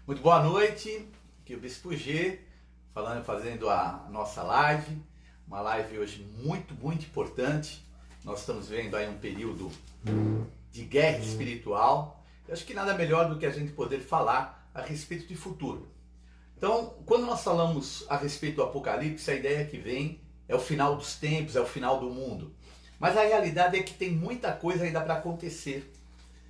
Muito boa noite, aqui é o Bispo G, fazendo a nossa live, uma live hoje muito importante. Nós estamos vendo aí um período de guerra espiritual. Eu acho que nada melhor do que a gente poder falar a respeito de futuro. Então, quando nós falamos a respeito do Apocalipse, a ideia que vem é o final dos tempos, é o final do mundo. Mas a realidade é que tem muita coisa ainda para acontecer.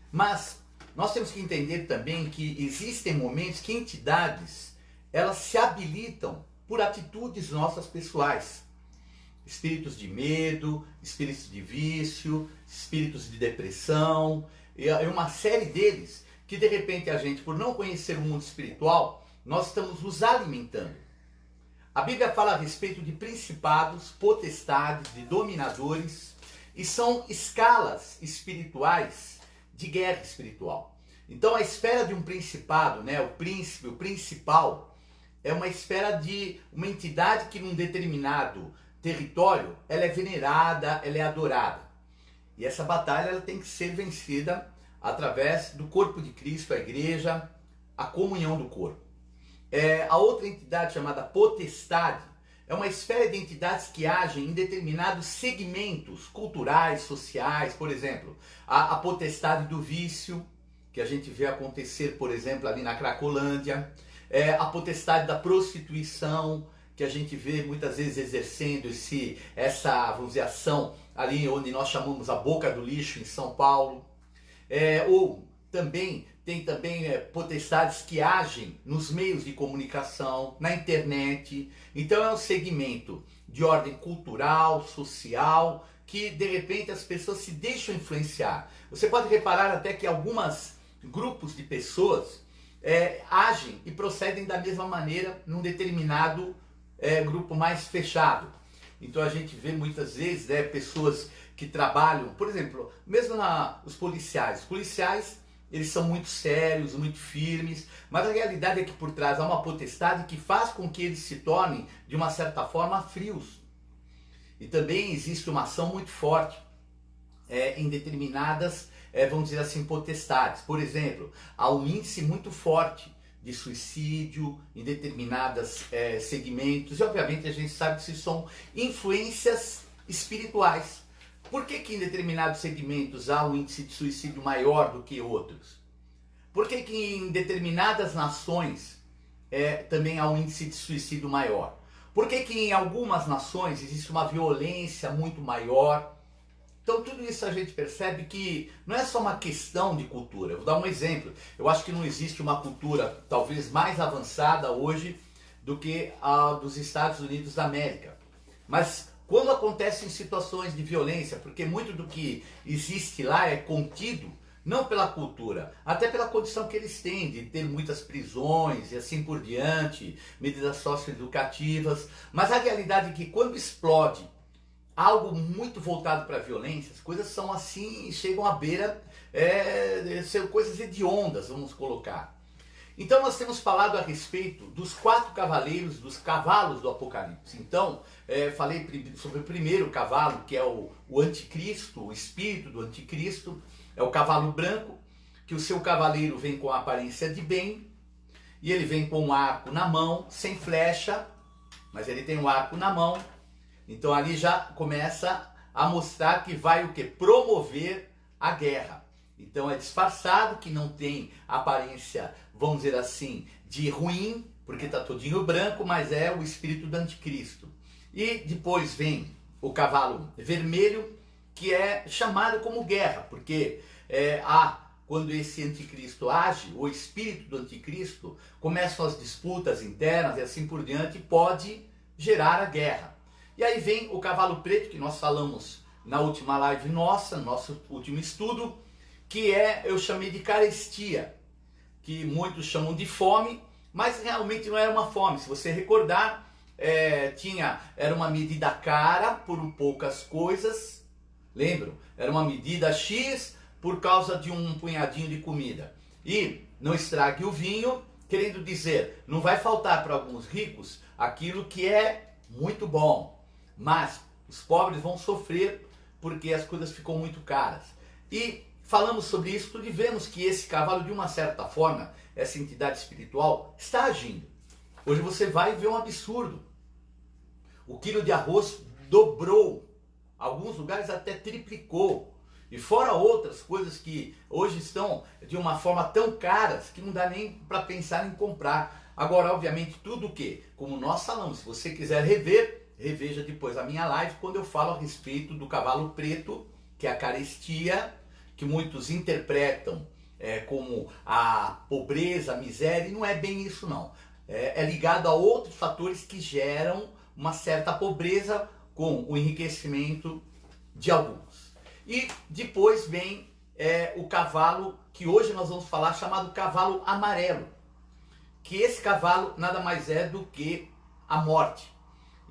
Mas nós temos que entender também que existem momentos que entidades, elas se habilitam por atitudes nossas pessoais. Espíritos de medo, espíritos de vício, espíritos de depressão, e uma série deles que de repente a gente, por não conhecer o mundo espiritual, nós estamos nos alimentando. A Bíblia fala a respeito de principados, potestades, de dominadores, e são escalas espirituais de guerra espiritual. Então a esfera de um principado, o príncipe, o principal, é uma esfera de uma entidade que num determinado território, ela é venerada, ela é adorada. E essa batalha ela tem que ser vencida através do corpo de Cristo, a igreja, a comunhão do corpo. A outra entidade chamada potestade é uma esfera de entidades que agem em determinados segmentos culturais, sociais. Por exemplo, a potestade do vício, que a gente vê acontecer, por exemplo, ali na Cracolândia. A potestade da prostituição, que a gente vê muitas vezes exercendo essa, vamos dizer, ação ali onde nós chamamos a boca do lixo em São Paulo. Ou também tem potestades que agem nos meios de comunicação, na internet. Então é um segmento de ordem cultural, social, que de repente as pessoas se deixam influenciar. Você pode reparar até que alguns grupos de pessoas agem e procedem da mesma maneira num determinado grupo mais fechado. Então a gente vê muitas vezes pessoas que trabalham, por exemplo, mesmo os policiais. Os policiais, eles são muito sérios, muito firmes, mas a realidade é que por trás há uma potestade que faz com que eles se tornem, de uma certa forma, frios. E também existe uma ação muito forte em determinadas, vamos dizer assim, potestades. Por exemplo, há um índice muito forte de suicídio em determinados segmentos, e obviamente a gente sabe que isso são influências espirituais. Por que em determinados segmentos há um índice de suicídio maior do que outros? Por que em determinadas nações também há um índice de suicídio maior? Por que em algumas nações existe uma violência muito maior? Então tudo isso a gente percebe que não é só uma questão de cultura. Eu vou dar um exemplo. Eu acho que não existe uma cultura talvez mais avançada hoje do que a dos Estados Unidos da América. Mas quando acontecem situações de violência, porque muito do que existe lá é contido, não pela cultura, até pela condição que eles têm de ter muitas prisões e assim por diante, medidas socioeducativas, mas a realidade é que quando explode algo muito voltado para a violência, as coisas são assim, chegam à beira, ser coisas hediondas, vamos colocar. Então nós temos falado a respeito dos 4 cavaleiros, dos cavalos do Apocalipse. Então, falei sobre o primeiro cavalo, que é o anticristo, o espírito do anticristo, é o cavalo branco, que o seu cavaleiro vem com a aparência de bem, e ele vem com um arco na mão, sem flecha, mas ele tem um arco na mão. Então ali já começa a mostrar que vai o quê? Promover a guerra. Então é disfarçado, que não tem aparência, vamos dizer assim, de ruim, porque está todinho branco, mas é o espírito do anticristo. E depois vem o cavalo vermelho, que é chamado como guerra, porque quando esse anticristo age, o espírito do anticristo, começam as disputas internas e assim por diante, pode gerar a guerra. E aí vem o cavalo preto, que nós falamos na última live nossa, no nosso último estudo, que eu chamei de carestia, que muitos chamam de fome, mas realmente não era uma fome. Se você recordar, era uma medida cara por poucas coisas, lembram? Era uma medida X por causa de um punhadinho de comida. E não estrague o vinho, querendo dizer, não vai faltar para alguns ricos aquilo que é muito bom, mas os pobres vão sofrer porque as coisas ficam muito caras. E falamos sobre isso tudo e vemos que esse cavalo, de uma certa forma, essa entidade espiritual, está agindo. Hoje você vai ver um absurdo. O quilo de arroz dobrou, alguns lugares até triplicou. E fora outras coisas que hoje estão de uma forma tão caras que não dá nem para pensar em comprar. Agora, obviamente, tudo o que? Como nós falamos, se você quiser rever, reveja depois a minha live, quando eu falo a respeito do cavalo preto, que é a carestia, que muitos interpretam como a pobreza, a miséria, e não é bem isso não. É ligado a outros fatores que geram uma certa pobreza com o enriquecimento de alguns. E depois vem o cavalo, que hoje nós vamos falar, chamado cavalo amarelo. Que esse cavalo nada mais é do que a morte.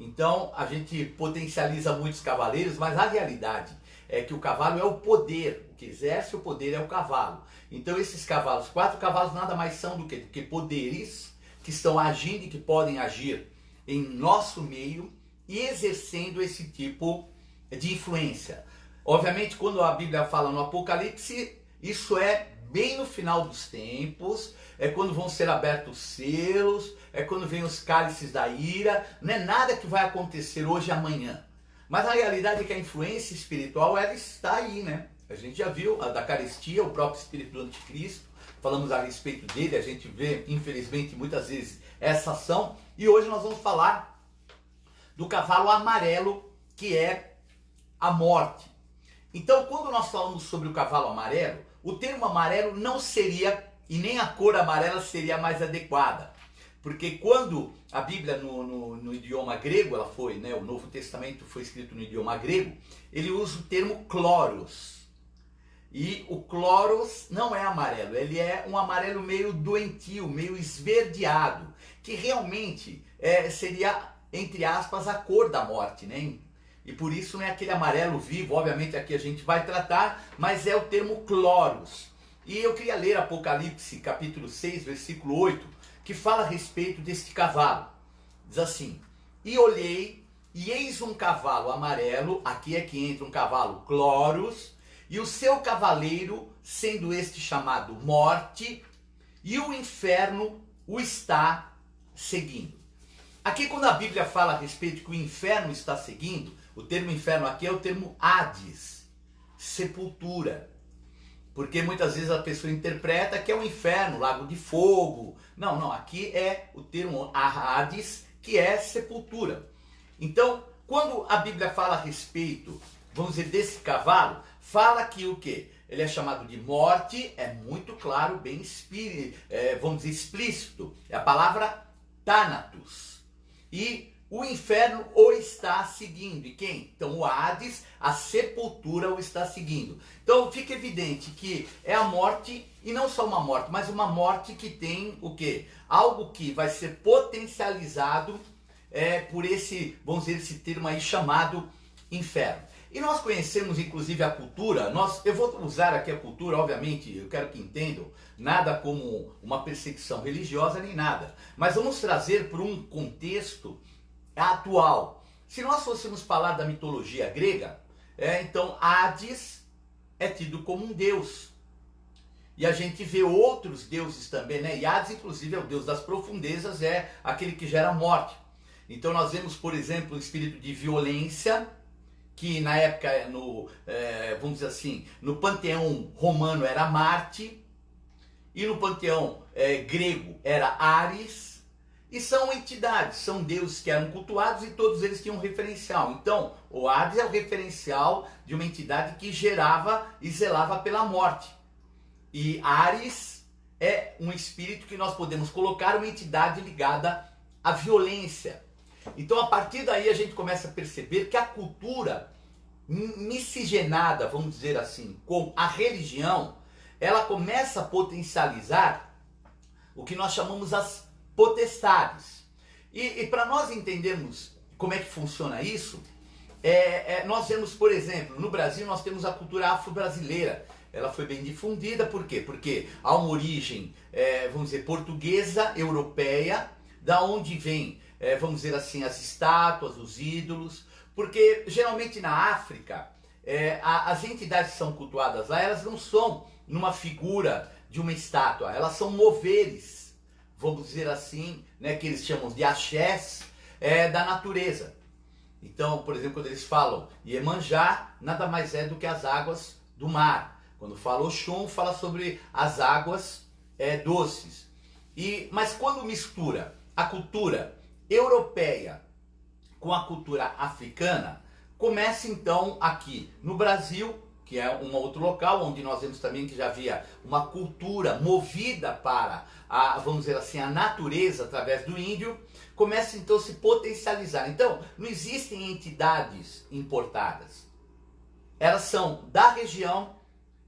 Então a gente potencializa muitos cavaleiros, mas a realidade é que o cavalo é o poder, o que exerce o poder é o cavalo. Então esses cavalos, 4 cavalos nada mais são do que poderes que estão agindo e que podem agir em nosso meio e exercendo esse tipo de influência. Obviamente, quando a Bíblia fala no Apocalipse, isso é bem no final dos tempos, é quando vão ser abertos os selos, é quando vem os cálices da ira, não é nada que vai acontecer hoje e amanhã. Mas a realidade é que a influência espiritual, ela está aí, né? A gente já viu a da carestia, o próprio espírito do anticristo, falamos a respeito dele, a gente vê, infelizmente, muitas vezes essa ação, e hoje nós vamos falar do cavalo amarelo, que é a morte. Então, quando nós falamos sobre o cavalo amarelo, o termo amarelo não seria, e nem a cor amarela seria mais adequada. Porque quando a Bíblia no idioma grego, ela foi, né, o Novo Testamento foi escrito no idioma grego, ele usa o termo chloros. E o chloros não é amarelo, ele é um amarelo meio doentio, meio esverdeado, que realmente seria, entre aspas, a cor da morte, né? E por isso não é aquele amarelo vivo, obviamente aqui a gente vai tratar, mas é o termo chloros. E eu queria ler Apocalipse capítulo 6, versículo 8, que fala a respeito deste cavalo. Diz assim: e olhei, e eis um cavalo amarelo, aqui é que entra um cavalo chloros, e o seu cavaleiro, sendo este chamado Morte, e o inferno o está seguindo. Aqui quando a Bíblia fala a respeito que o inferno está seguindo, o termo inferno aqui é o termo Hades, sepultura. Porque muitas vezes a pessoa interpreta que é o inferno, lago de fogo. Não, não, aqui é o termo Hades, que é sepultura. Então, quando a Bíblia fala a respeito, vamos dizer, desse cavalo, fala que o quê? Ele é chamado de morte, é muito claro, bem vamos dizer, explícito. É a palavra Thanatos. E o inferno o está seguindo. E quem? Então o Hades, a sepultura o está seguindo. Então fica evidente que é a morte, e não só uma morte, mas uma morte que tem o quê? Algo que vai ser potencializado por esse, vamos dizer, esse termo aí chamado inferno. E nós conhecemos inclusive a cultura, eu vou usar aqui a cultura, obviamente, eu quero que entendam, nada como uma perseguição religiosa nem nada, mas vamos trazer para um contexto atual. Se nós fôssemos falar da mitologia grega, então Hades é tido como um deus. E a gente vê outros deuses também, né? E Hades, inclusive, é o deus das profundezas, é aquele que gera morte. Então nós vemos, por exemplo, o espírito de violência, que na época, vamos dizer assim, no panteão romano era Marte, e no panteão grego era Ares. E são entidades, são deuses que eram cultuados e todos eles tinham um referencial. Então, o Hades é o referencial de uma entidade que gerava e zelava pela morte. E Ares é um espírito que nós podemos colocar uma entidade ligada à violência. Então, a partir daí a gente começa a perceber que a cultura miscigenada, vamos dizer assim, com a religião, ela começa a potencializar o que nós chamamos as potestades. E para nós entendermos como é que funciona isso, nós vemos, por exemplo, no Brasil nós temos a cultura afro-brasileira. Ela foi bem difundida, por quê? Porque há uma origem, vamos dizer, portuguesa, europeia, da onde vem, vamos dizer assim, as estátuas, os ídolos, porque geralmente na África as entidades que são cultuadas lá, elas não são numa figura de uma estátua, elas são moveres, vamos dizer assim, né, que eles chamam de axés, da natureza. Então, por exemplo, quando eles falam Iemanjá, nada mais é do que as águas do mar. Quando fala Oxum, fala sobre as águas doces. Mas quando mistura a cultura europeia com a cultura africana, começa então aqui no Brasil, que é um outro local onde nós vemos também que já havia uma cultura movida para, vamos dizer assim, a natureza através do índio, começa então a se potencializar. Então, não existem entidades importadas. Elas são da região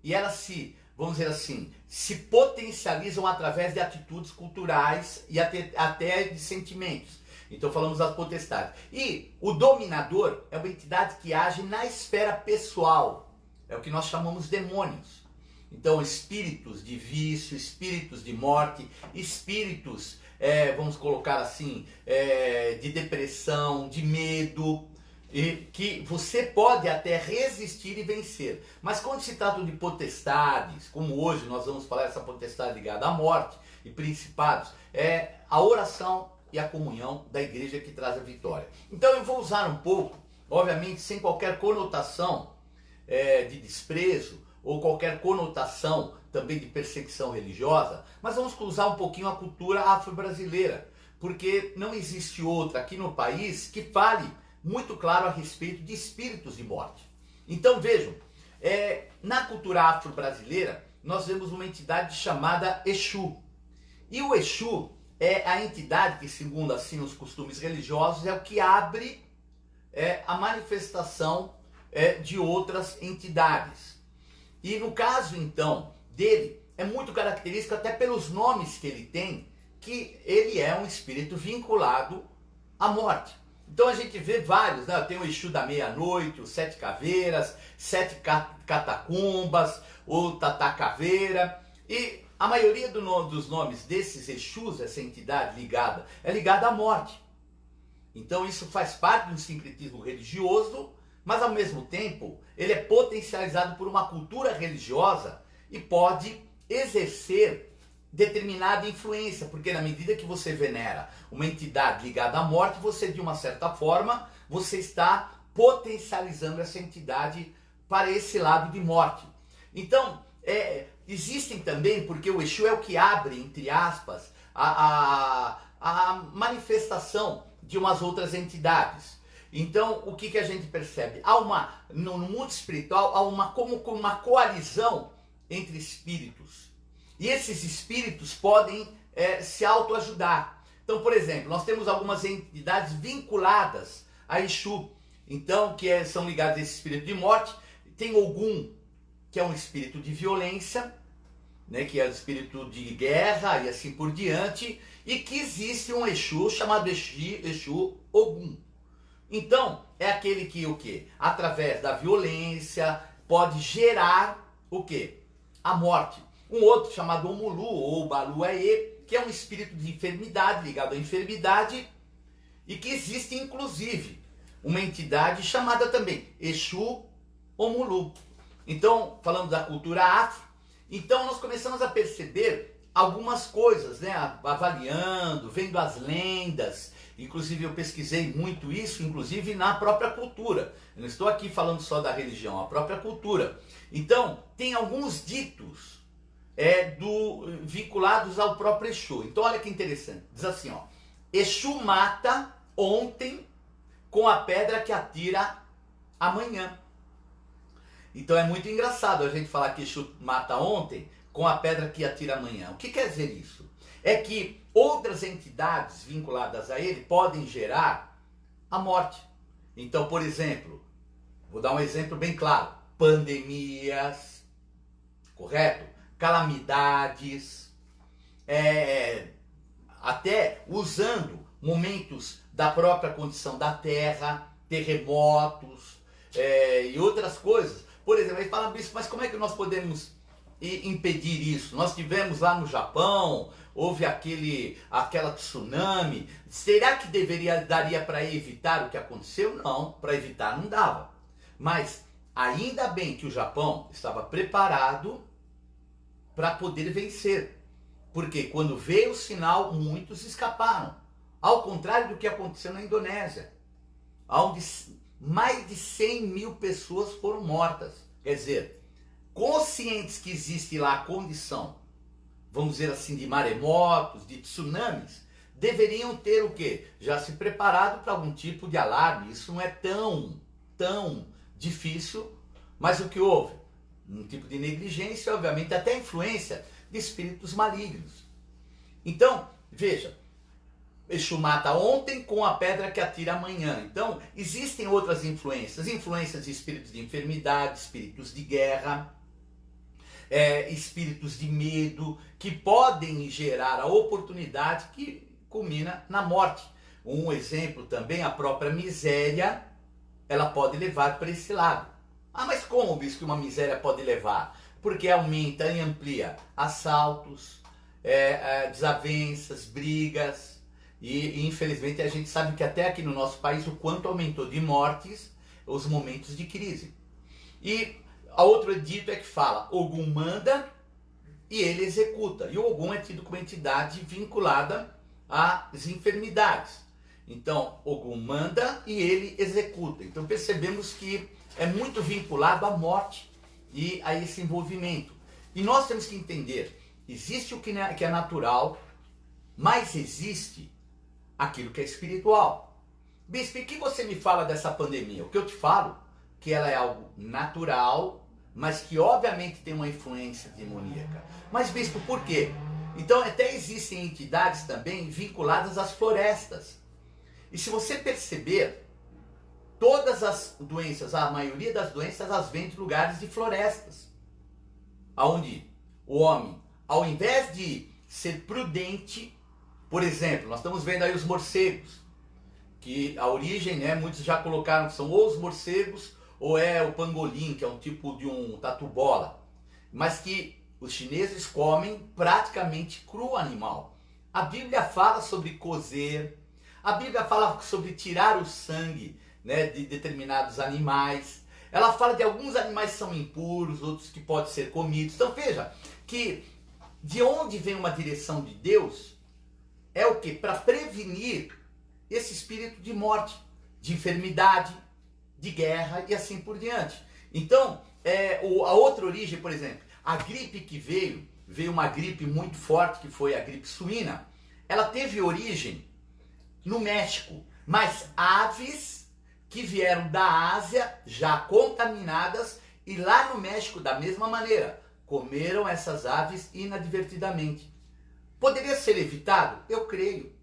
e elas se, vamos dizer assim, se potencializam através de atitudes culturais e até de sentimentos. Então falamos das potestades. E o dominador é uma entidade que age na esfera pessoal. É o que nós chamamos demônios. Então espíritos de vício, espíritos de morte, espíritos, vamos colocar assim, de depressão, de medo, e que você pode até resistir e vencer. Mas quando se trata de potestades, como hoje nós vamos falar essa potestade ligada à morte e principados, é a oração e a comunhão da igreja que traz a vitória. Então eu vou usar um pouco, obviamente sem qualquer conotação de desprezo ou qualquer conotação também de perseguição religiosa, mas vamos usar um pouquinho a cultura afro-brasileira, porque não existe outra aqui no país que fale muito claro a respeito de espíritos de morte. Então vejam, na cultura afro-brasileira nós vemos uma entidade chamada Exu. E o Exu é a entidade que, segundo assim os costumes religiosos, é o que abre a manifestação de outras entidades. E no caso então dele, é muito característico até pelos nomes que ele tem, que ele é um espírito vinculado à morte. Então a gente vê vários, né? Tem o Exu da meia-noite, os Sete Caveiras, Sete Catacumbas, o Tata Caveira, e a maioria dos nomes desses Exus, essa entidade ligada, é ligada à morte. Então isso faz parte do sincretismo religioso, mas ao mesmo tempo ele é potencializado por uma cultura religiosa e pode exercer determinada influência, porque na medida que você venera uma entidade ligada à morte, você de uma certa forma, você está potencializando essa entidade para esse lado de morte. Então, existem também, porque o Exu é o que abre, entre aspas, a manifestação de umas outras entidades. Então, o que a gente percebe? No mundo espiritual, há como uma coalizão entre espíritos. E esses espíritos podem se autoajudar. Então, por exemplo, nós temos algumas entidades vinculadas a Exu, então, que são ligadas a esse espírito de morte. Tem Ogum, que é um espírito de violência, né, que é o espírito de guerra e assim por diante, e que existe um Exu chamado Exu Ogum. Então, é aquele que o quê? Através da violência pode gerar o quê? A morte. Um outro chamado Omulu ou Baluaê, que é um espírito de enfermidade, ligado à enfermidade, e que existe inclusive uma entidade chamada também Exu Omulu. Então, falando da cultura afro, então nós começamos a perceber algumas coisas, né? Avaliando, vendo as lendas. Inclusive eu pesquisei muito isso, inclusive na própria cultura. Eu não estou aqui falando só da religião, a própria cultura. Então, tem alguns ditos vinculados ao próprio Exu. Então, olha que interessante. Diz assim, ó: Exu mata ontem com a pedra que atira amanhã. Então é muito engraçado a gente falar que Exu mata ontem com a pedra que atira amanhã. O que quer dizer isso? É que outras entidades vinculadas a ele podem gerar a morte. Então, por exemplo, vou dar um exemplo bem claro: pandemias, correto? Calamidades, até usando momentos da própria condição da terra, terremotos e outras coisas. Por exemplo, eles falam isso, mas como é que nós podemos impedir isso? Nós tivemos lá no Japão, houve aquela tsunami. Será que daria para evitar o que aconteceu? Não, para evitar não dava. Mas Ainda bem que o Japão estava preparado para poder vencer. Porque quando veio o sinal, muitos escaparam. Ao contrário do que aconteceu na Indonésia, onde mais de 100 mil pessoas foram mortas. Quer dizer, conscientes que existe lá a condição, vamos dizer assim, de maremotos, de tsunamis, deveriam ter o quê? Já se preparado para algum tipo de alarme. Isso não é tão difícil, mas o que houve? Um tipo de negligência, obviamente, até influência de espíritos malignos. Então, veja, Exu mata ontem com a pedra que atira amanhã. Então, existem outras influências de espíritos de enfermidade, espíritos de guerra, espíritos de medo, que podem gerar a oportunidade que culmina na morte. Um exemplo também, a própria miséria, ela pode levar para esse lado. Ah, mas como, bispo, que uma miséria pode levar? Porque aumenta e amplia assaltos, desavenças, brigas, e infelizmente a gente sabe que até aqui no nosso país o quanto aumentou de mortes os momentos de crise. E a outro dito é que fala, Ogum manda e ele executa. E o Ogum é tido como entidade vinculada às enfermidades. Então, Ogum manda e ele executa. Então percebemos que é muito vinculado à morte e a esse envolvimento. E nós temos que entender, existe o que é natural, mas existe aquilo que é espiritual. Bispo, o que você me fala dessa pandemia? O que eu te falo? Que ela é algo natural, mas que obviamente tem uma influência demoníaca. Mas, bispo, por quê? Então até existem entidades também vinculadas às florestas. E se você perceber, todas as doenças, a maioria das doenças, elas vêm de lugares de florestas. Onde o homem, ao invés de ser prudente, por exemplo, nós estamos vendo aí os morcegos, que a origem, muitos já colocaram que são ou os morcegos ou é o pangolim, que é um tipo de um tatu-bola, mas que os chineses comem praticamente cru animal. A Bíblia fala sobre cozer, a Bíblia fala sobre tirar o sangue de determinados animais, ela fala de alguns animais que são impuros, outros que podem ser comidos. Então veja que de onde vem uma direção de Deus é o que? Para prevenir esse espírito de morte, de enfermidade, de guerra e assim por diante. Então, a outra origem, por exemplo, a gripe que veio uma gripe muito forte, que foi a gripe suína, ela teve origem no México, mas aves que vieram da Ásia já contaminadas e lá no México da mesma maneira, comeram essas aves inadvertidamente. Poderia ser evitado? Eu creio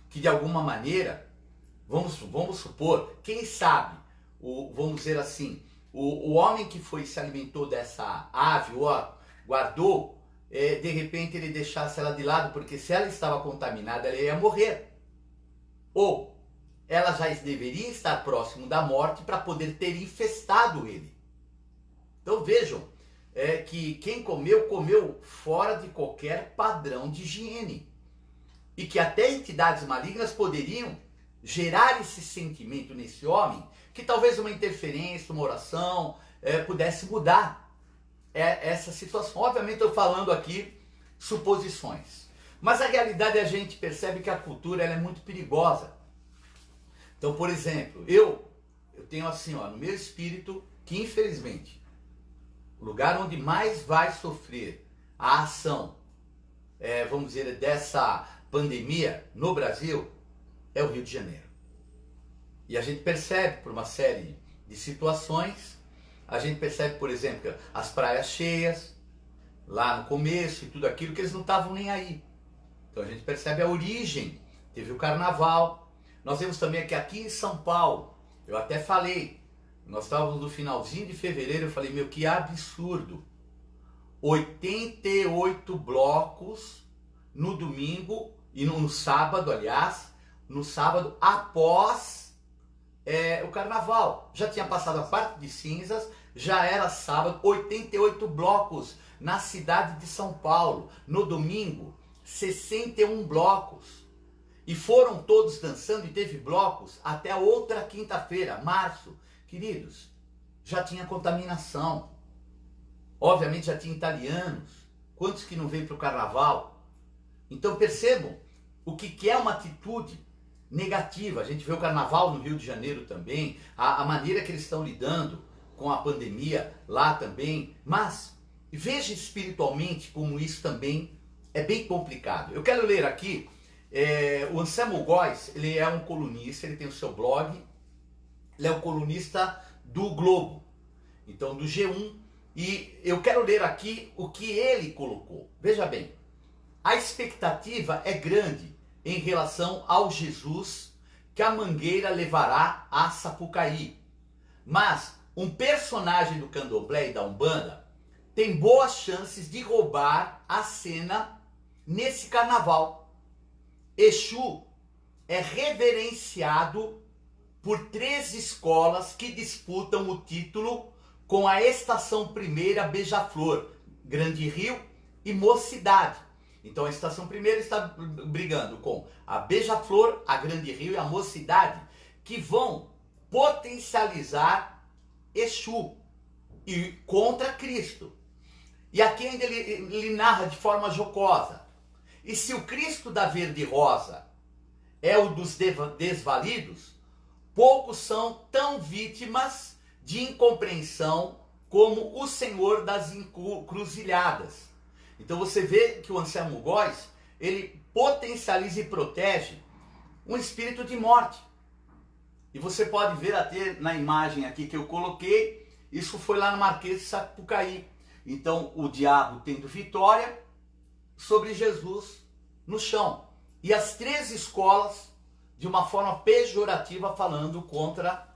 que de alguma maneira, vamos supor, quem sabe, vamos dizer assim, o homem que se alimentou dessa ave, ou guardou, de repente ele deixasse ela de lado, porque se ela estava contaminada, ela ia morrer. Ou ela já deveria estar próximo da morte para poder ter infestado ele. Então vejam, que quem comeu fora de qualquer padrão de higiene. E que até entidades malignas poderiam gerar esse sentimento nesse homem, que talvez uma interferência, uma oração, pudesse mudar essa situação. Obviamente estou falando aqui suposições. Mas a realidade a gente percebe que a cultura ela é muito perigosa. Então, por exemplo, eu tenho assim, no meu espírito, que infelizmente, o lugar onde mais vai sofrer a ação, vamos dizer, dessa pandemia no Brasil, é o Rio de Janeiro. E a gente percebe por uma série de situações, a gente percebe, por exemplo, as praias cheias, lá no começo e tudo aquilo, que eles não estavam nem aí. Então a gente percebe a origem, teve o carnaval. Nós vemos também aqui em São Paulo, eu até falei, nós estávamos no finalzinho de fevereiro, eu falei, que absurdo. 88 blocos no domingo e no sábado, aliás, no sábado após o carnaval. Já tinha passado a parte de cinzas, já era sábado, 88 blocos na cidade de São Paulo. No domingo, 61 blocos. E foram todos dançando e teve blocos até a outra quinta-feira, março. Queridos, já tinha contaminação. Obviamente já tinha italianos. Quantos que não vêm para o carnaval? Então percebam o que é uma atitude negativa. A gente vê o carnaval no Rio de Janeiro também, a maneira que eles estão lidando com a pandemia lá também. Mas veja espiritualmente como isso também é bem complicado. Eu quero ler aqui, o Anselmo Góes, ele é um colunista, ele tem o seu blog, ele é um colunista do Globo, então do G1, e eu quero ler aqui o que ele colocou. Veja bem, a expectativa é grande em relação ao Jesus que a Mangueira levará a Sapucaí, mas um personagem do Candomblé e da Umbanda tem boas chances de roubar a cena nesse carnaval. Exu é reverenciado por 3 escolas que disputam o título com a Estação Primeira Beija-Flor, Grande Rio e Mocidade. Então a Estação Primeira está brigando com a Beija-Flor, a Grande Rio e a Mocidade, que vão potencializar Exu e contra Cristo. E aqui ainda ele narra de forma jocosa. E se o Cristo da Verde Rosa é o dos desvalidos, poucos são tão vítimas de incompreensão como o Senhor das encruzilhadas. Então você vê que o Anselmo Góes, ele potencializa e protege um espírito de morte. E você pode ver até na imagem aqui que eu coloquei, isso foi lá no Marquês de Sapucaí. Então o diabo tendo vitória sobre Jesus no chão. E as 3 escolas, de uma forma pejorativa, falando contra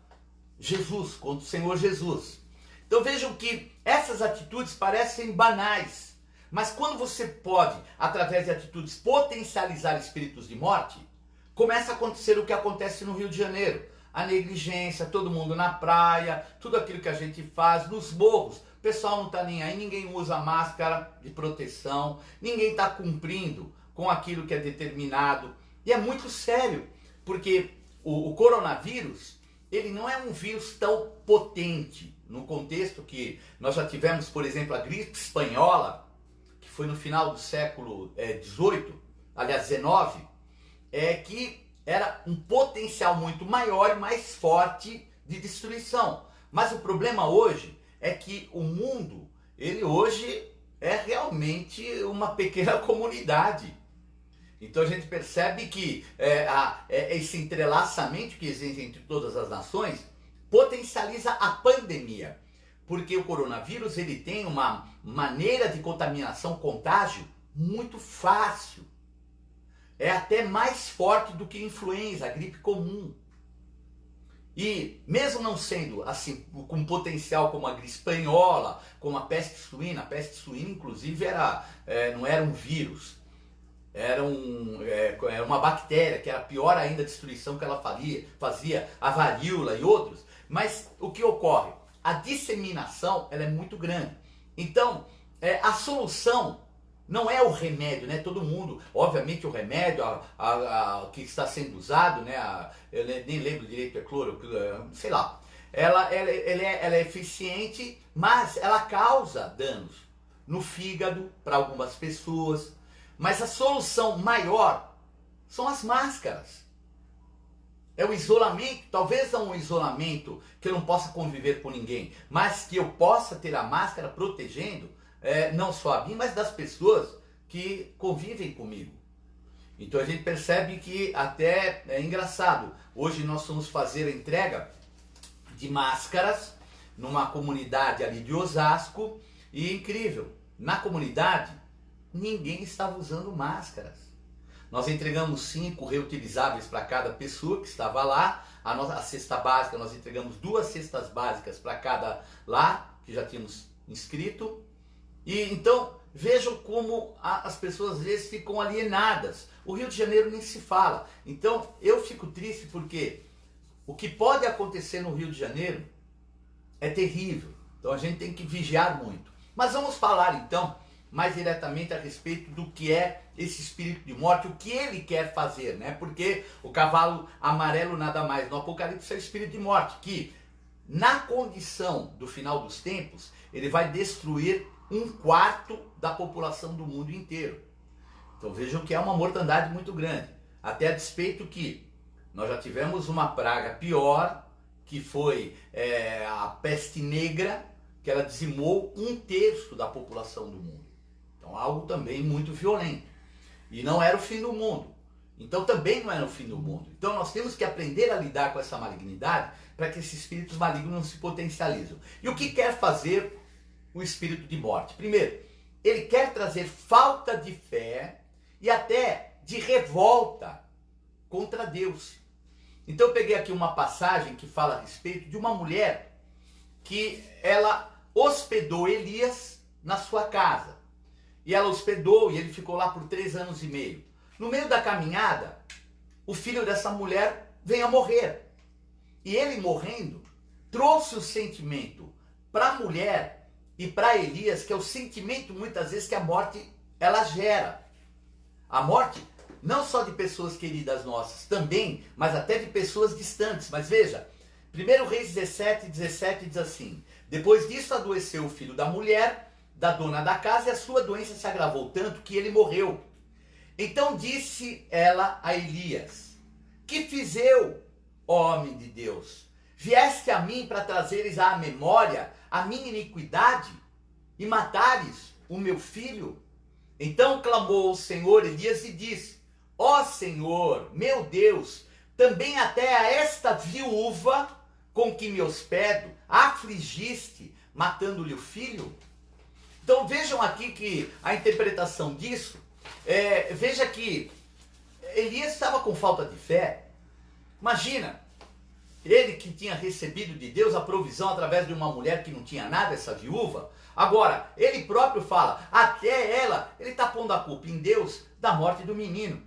Jesus, contra o Senhor Jesus. Então vejam que essas atitudes parecem banais, mas quando você pode, através de atitudes, potencializar espíritos de morte, começa a acontecer o que acontece no Rio de Janeiro. A negligência, todo mundo na praia, tudo aquilo que a gente faz nos morros. O pessoal não está nem aí, ninguém usa máscara de proteção, ninguém está cumprindo com aquilo que é determinado. E é muito sério, porque o coronavírus, ele não é um vírus tão potente, no contexto que nós já tivemos, por exemplo, a gripe espanhola, que foi no final do século XVIII, aliás, XIX, que era um potencial muito maior e mais forte de destruição. Mas o problema hoje é que o mundo, ele hoje é realmente uma pequena comunidade. Então a gente percebe que esse entrelaçamento que existe entre todas as nações potencializa a pandemia. Porque o coronavírus, ele tem uma maneira de contaminação, contágio, muito fácil. É até mais forte do que a influenza, a gripe comum. E mesmo não sendo assim com potencial como a gripe espanhola, como a peste suína inclusive não era um vírus, era uma bactéria, que era pior ainda a destruição que ela fazia, a varíola e outros. Mas o que ocorre? A disseminação, ela é muito grande. Então, a solução não é o remédio, né? Todo mundo, obviamente o remédio que está sendo usado, né? Eu nem lembro direito, é cloro, sei lá. Ela é eficiente, mas ela causa danos no fígado para algumas pessoas. Mas a solução maior são as máscaras. É o isolamento, talvez não um isolamento que eu não possa conviver com ninguém, mas que eu possa ter a máscara protegendo não só a mim, mas das pessoas que convivem comigo. Então a gente percebe que até é engraçado. Hoje nós vamos fazer a entrega de máscaras numa comunidade ali de Osasco e incrível, na comunidade ninguém estava usando máscaras. Nós entregamos 5 reutilizáveis para cada pessoa que estava lá. A cesta básica, nós entregamos 2 cestas básicas para cada lá, que já tínhamos inscrito. E então, vejam como as pessoas às vezes ficam alienadas. O Rio de Janeiro nem se fala. Então, eu fico triste porque o que pode acontecer no Rio de Janeiro é terrível. Então, a gente tem que vigiar muito. Mas vamos falar então mais diretamente a respeito do que é esse espírito de morte, o que ele quer fazer, né? Porque o cavalo amarelo nada mais no Apocalipse é o espírito de morte, que na condição do final dos tempos, ele vai destruir 1/4 da população do mundo inteiro. Então vejam que é uma mortandade muito grande. Até a despeito que nós já tivemos uma praga pior, que foi a peste negra, que ela dizimou 1/3 da população do mundo. Então algo também muito violento. E não era o fim do mundo. Então também não era o fim do mundo. Então nós temos que aprender a lidar com essa malignidade para que esses espíritos malignos não se potencializem. E o que quer fazer o espírito de morte? Primeiro, ele quer trazer falta de fé e até de revolta contra Deus. Então eu peguei aqui uma passagem que fala a respeito de uma mulher que ela hospedou Elias na sua casa. E ela hospedou e ele ficou lá por 3 anos e meio. No meio da caminhada, o filho dessa mulher veio a morrer. E ele morrendo, trouxe o sentimento para a mulher e para Elias, que é o sentimento muitas vezes que a morte ela gera. A morte não só de pessoas queridas nossas, também, mas até de pessoas distantes. Mas veja, 1 Reis 17 diz assim: depois disso adoeceu o filho da mulher, da dona da casa, e a sua doença se agravou tanto que ele morreu. Então disse ela a Elias: que fiz eu, ó homem de Deus? Vieste a mim para trazeres à memória a minha iniquidade e matares o meu filho? Então clamou o Senhor Elias e disse: ó Senhor, meu Deus, também até a esta viúva com que me hospedo afligiste, matando-lhe o filho? Então vejam aqui que a interpretação disso, veja que Elias estava com falta de fé. Imagina, ele que tinha recebido de Deus a provisão através de uma mulher que não tinha nada, essa viúva. Agora, ele próprio fala, até ela, ele está pondo a culpa em Deus da morte do menino.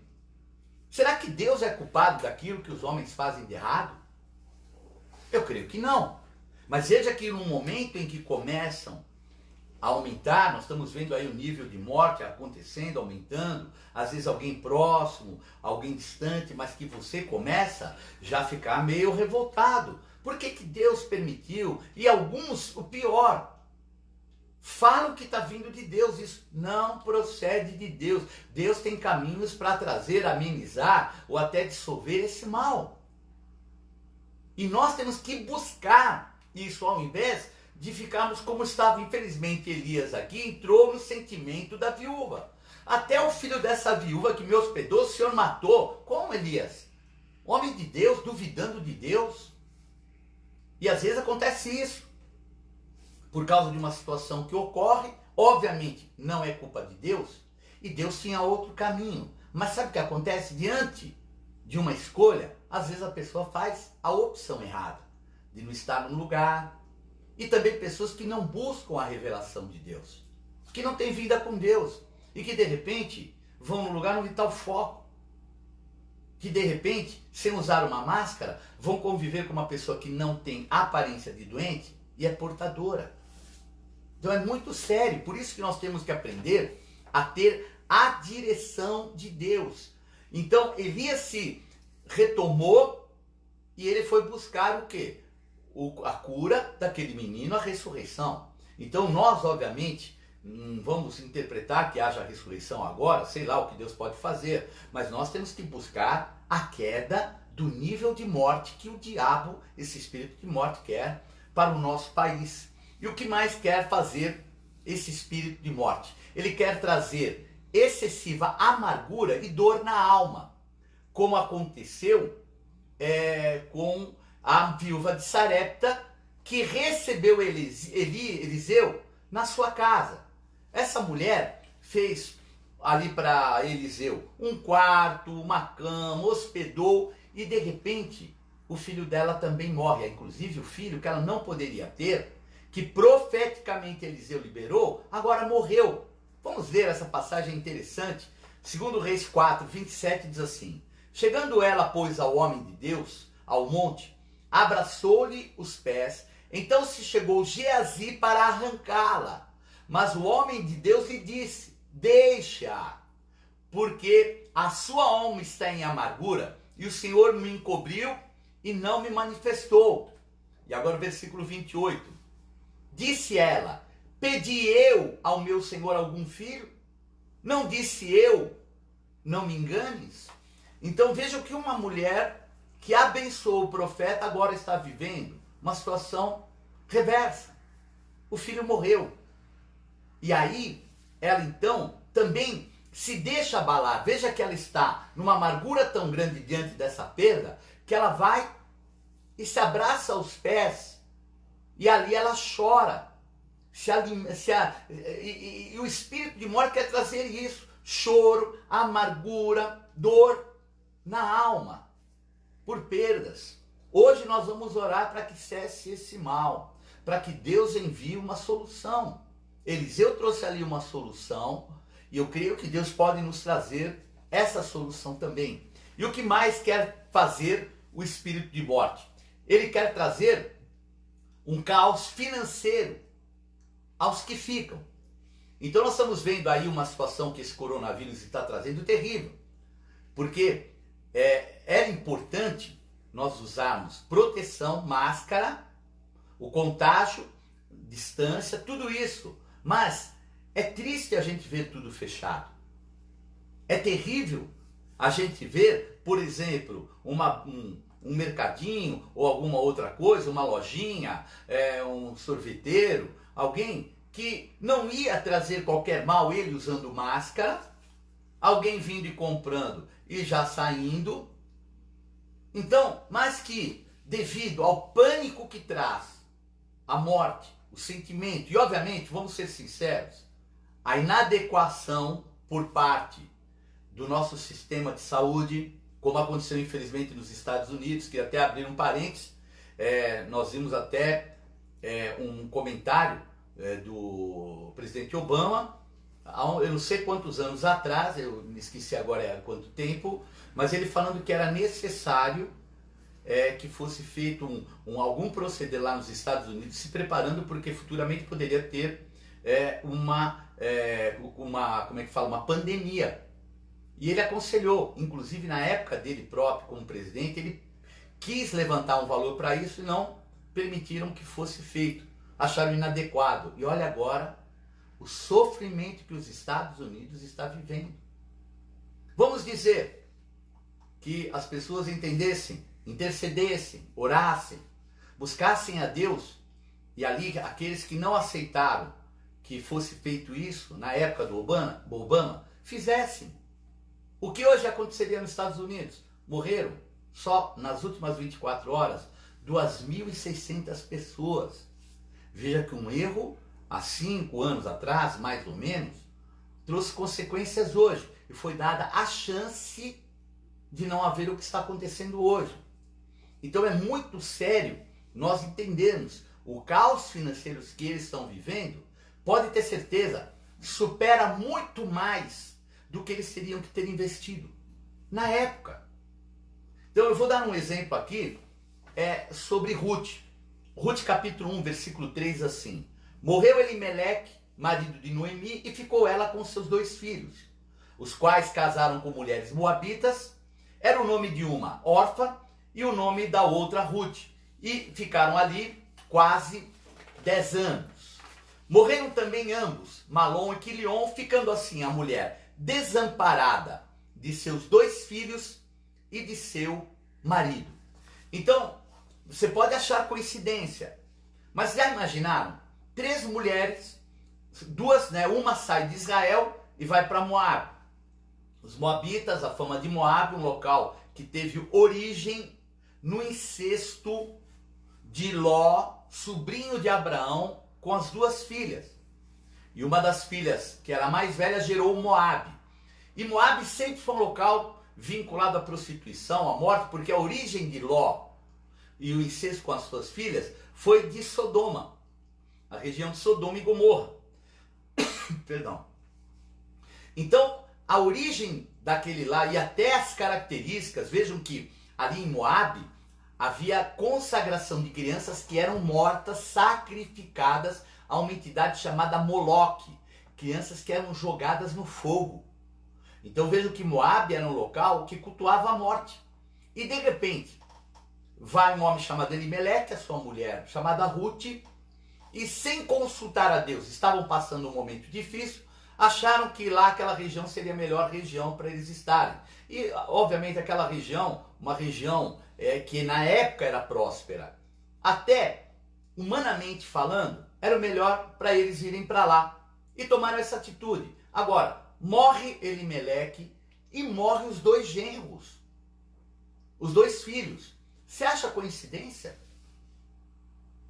Será que Deus é culpado daquilo que os homens fazem de errado? Eu creio que não. Mas veja que no momento em que começam a aumentar, nós estamos vendo aí o nível de morte acontecendo, aumentando, às vezes alguém próximo, alguém distante, mas que você começa já a ficar meio revoltado. Por que que Deus permitiu? E alguns, o pior, falam que está vindo de Deus. Isso não procede de Deus. Deus tem caminhos para trazer, amenizar ou até dissolver esse mal. E nós temos que buscar isso ao invés de ficarmos como estava. Infelizmente Elias aqui entrou no sentimento da viúva. Até o filho dessa viúva que me hospedou, o Senhor matou. Como Elias? Homem de Deus, duvidando de Deus. E às vezes acontece isso. Por causa de uma situação que ocorre, obviamente não é culpa de Deus. E Deus tinha outro caminho. Mas sabe o que acontece? Diante de uma escolha, às vezes a pessoa faz a opção errada. De não estar num lugar. E também pessoas que não buscam a revelação de Deus, que não têm vida com Deus e que de repente vão num lugar onde está o foco, que de repente, sem usar uma máscara, vão conviver com uma pessoa que não tem aparência de doente e é portadora. Então é muito sério, por isso que nós temos que aprender a ter a direção de Deus. Então Elias se retomou e ele foi buscar o quê? A cura daquele menino, a ressurreição. Então nós, obviamente, vamos interpretar que haja ressurreição agora, sei lá o que Deus pode fazer, mas nós temos que buscar a queda do nível de morte que o diabo, esse espírito de morte, quer para o nosso país. E o que mais quer fazer esse espírito de morte? Ele quer trazer excessiva amargura e dor na alma, como aconteceu com a viúva de Sarepta, que recebeu Eliseu na sua casa. Essa mulher fez ali para Eliseu um quarto, uma cama, hospedou, e de repente o filho dela também morre. Inclusive o filho que ela não poderia ter, que profeticamente Eliseu liberou, agora morreu. Vamos ver essa passagem interessante. 2 Reis 4, 27 diz assim: chegando ela, pois, ao homem de Deus, ao monte, abraçou-lhe os pés, então se chegou Geazi para arrancá-la. Mas o homem de Deus lhe disse: deixa, porque a sua alma está em amargura, e o Senhor me encobriu e não me manifestou. E agora o versículo 28. Disse ela: pedi eu ao meu senhor algum filho? Não disse eu, não me enganes? Então veja o que uma mulher que abençoou o profeta agora está vivendo. Uma situação reversa. O filho morreu. E aí, ela então também se deixa abalar. Veja que ela está numa amargura tão grande diante dessa perda, que ela vai e se abraça aos pés. E ali ela chora. E o espírito de morte quer trazer isso. Choro, amargura, dor na alma. Por perdas. Hoje nós vamos orar para que cesse esse mal. Para que Deus envie uma solução. Eliseu trouxe ali uma solução. E eu creio que Deus pode nos trazer essa solução também. E o que mais quer fazer o espírito de morte? Ele quer trazer um caos financeiro aos que ficam. Então nós estamos vendo aí uma situação que esse coronavírus está trazendo terrível. Porque é importante nós usarmos proteção, máscara, o contágio, distância, tudo isso. Mas é triste a gente ver tudo fechado. É terrível a gente ver, por exemplo, um mercadinho ou alguma outra coisa, uma lojinha, um sorveteiro, alguém que não ia trazer qualquer mal, ele usando máscara, alguém vindo e comprando e já saindo. Então, mas que devido ao pânico que traz a morte, o sentimento, e obviamente, vamos ser sinceros, a inadequação por parte do nosso sistema de saúde, como aconteceu infelizmente nos Estados Unidos, que até abriram um parênteses, nós vimos até um comentário do presidente Obama, eu não sei quantos anos atrás, eu me esqueci agora há quanto tempo, mas ele falando que era necessário que fosse feito algum proceder lá nos Estados Unidos, se preparando porque futuramente poderia ter uma pandemia. E ele aconselhou, inclusive na época dele próprio como presidente, ele quis levantar um valor para isso e não permitiram que fosse feito. Acharam inadequado. E olha agora o sofrimento que os Estados Unidos está vivendo. Vamos dizer que as pessoas entendessem, intercedessem, orassem, buscassem a Deus, e ali aqueles que não aceitaram que fosse feito isso na época do Obama, fizessem. O que hoje aconteceria nos Estados Unidos? Morreram só nas últimas 24 horas 2.600 pessoas. Veja que um erro há 5 anos atrás, mais ou menos, trouxe consequências hoje. E foi dada a chance de não haver o que está acontecendo hoje. Então é muito sério nós entendermos o caos financeiro que eles estão vivendo. Pode ter certeza, supera muito mais do que eles teriam que ter investido na época. Então eu vou dar um exemplo aqui sobre Ruth. Ruth capítulo 1, versículo 3, assim. Morreu Elimeleque, marido de Noemi, e ficou ela com seus 2 filhos, os quais casaram com mulheres moabitas. Era o nome de uma Orfa e o nome da outra Ruth. E ficaram ali quase 10 anos. Morreram também ambos, Malom e Quilion, ficando assim a mulher desamparada de seus 2 filhos e de seu marido. Então, você pode achar coincidência, mas já imaginaram? 3 mulheres, 2, uma sai de Israel e vai para Moab. Os moabitas, a fama de Moab, um local que teve origem no incesto de Ló, sobrinho de Abraão, com as 2 filhas. E uma das filhas, que era a mais velha, gerou Moab. E Moab sempre foi um local vinculado à prostituição, à morte, porque a origem de Ló e o incesto com as suas filhas foi de Sodoma, a região de Sodoma e Gomorra. Perdão. Então, a origem daquele lá e até as características, vejam que ali em Moab havia consagração de crianças que eram mortas, sacrificadas a uma entidade chamada Moloque, crianças que eram jogadas no fogo. Então vejam que Moab era um local que cultuava a morte. E de repente, vai um homem chamado Elimeleque, a sua mulher chamada Ruth, e sem consultar a Deus, estavam passando um momento difícil, acharam que lá aquela região seria a melhor região para eles estarem. E, obviamente, aquela região, uma região que na época era próspera, até humanamente falando, era o melhor para eles irem para lá. E tomaram essa atitude. Agora, morre Elimeleque e morre os 2 genros, os 2 filhos. Você acha coincidência?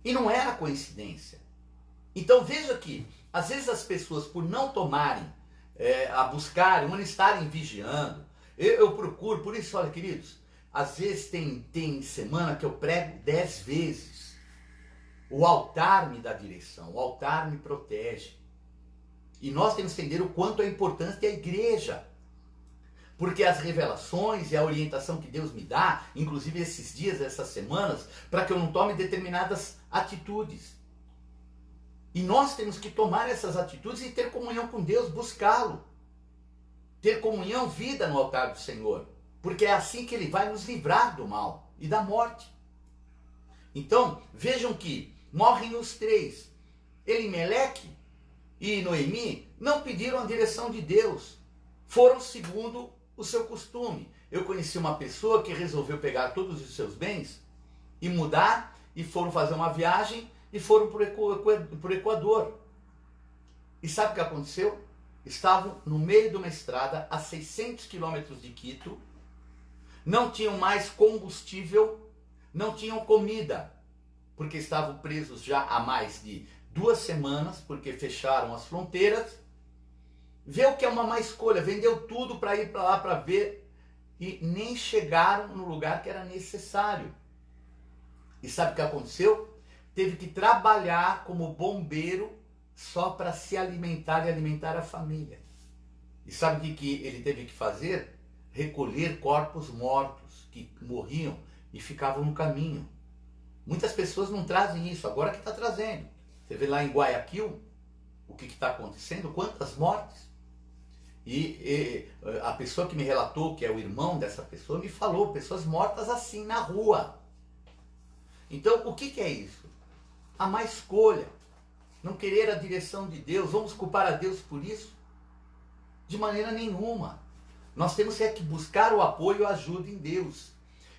E não era coincidência. Então veja que, às vezes as pessoas, por não tomarem, a buscarem, ou não estarem vigiando, eu procuro, por isso, olha queridos, às vezes tem semana que eu prego 10 vezes. O altar me dá direção, o altar me protege. E nós temos que entender o quanto é importante a igreja. Porque as revelações e a orientação que Deus me dá, inclusive esses dias, essas semanas, para que eu não tome determinadas atitudes. E nós temos que tomar essas atitudes e ter comunhão com Deus, buscá-lo. Ter comunhão, vida no altar do Senhor. Porque é assim que Ele vai nos livrar do mal e da morte. Então, vejam que morrem os 3. Elimeleque e Noemi não pediram a direção de Deus. Foram segundo o seu costume. Eu conheci uma pessoa que resolveu pegar todos os seus bens e mudar, e foram fazer uma viagem e foram para o Equador. E sabe o que aconteceu? Estavam no meio de uma estrada a 600 quilômetros de Quito, não tinham mais combustível, não tinham comida, porque estavam presos já há mais de 2 semanas, porque fecharam as fronteiras. Vê o que é uma má escolha, vendeu tudo para ir para lá para ver, e nem chegaram no lugar que era necessário. E sabe o que aconteceu? Teve que trabalhar como bombeiro só para se alimentar e alimentar a família. E sabe o que ele teve que fazer? Recolher corpos mortos que morriam e ficavam no caminho. Muitas pessoas não trazem isso, agora que está trazendo. Você vê lá em Guayaquil o que está acontecendo, quantas mortes. E a pessoa que me relatou, que é o irmão dessa pessoa, me falou, pessoas mortas assim na rua. Então, o que é isso? A má escolha. Não querer a direção de Deus. Vamos culpar a Deus por isso? De maneira nenhuma. Nós temos que buscar o apoio e a ajuda em Deus.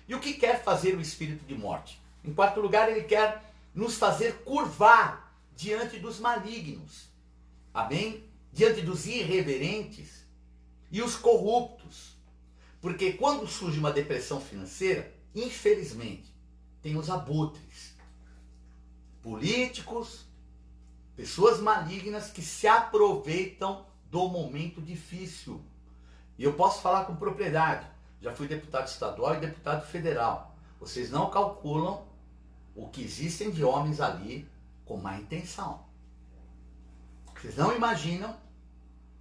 E o que quer fazer o espírito de morte? Em quarto lugar, ele quer nos fazer curvar diante dos malignos. Amém? Diante dos irreverentes e os corruptos. Porque quando surge uma depressão financeira, infelizmente, tem os abutres. Políticos, pessoas malignas que se aproveitam do momento difícil. E eu posso falar com propriedade. Já fui deputado estadual e deputado federal. Vocês não calculam o que existem de homens ali com má intenção. Vocês não imaginam.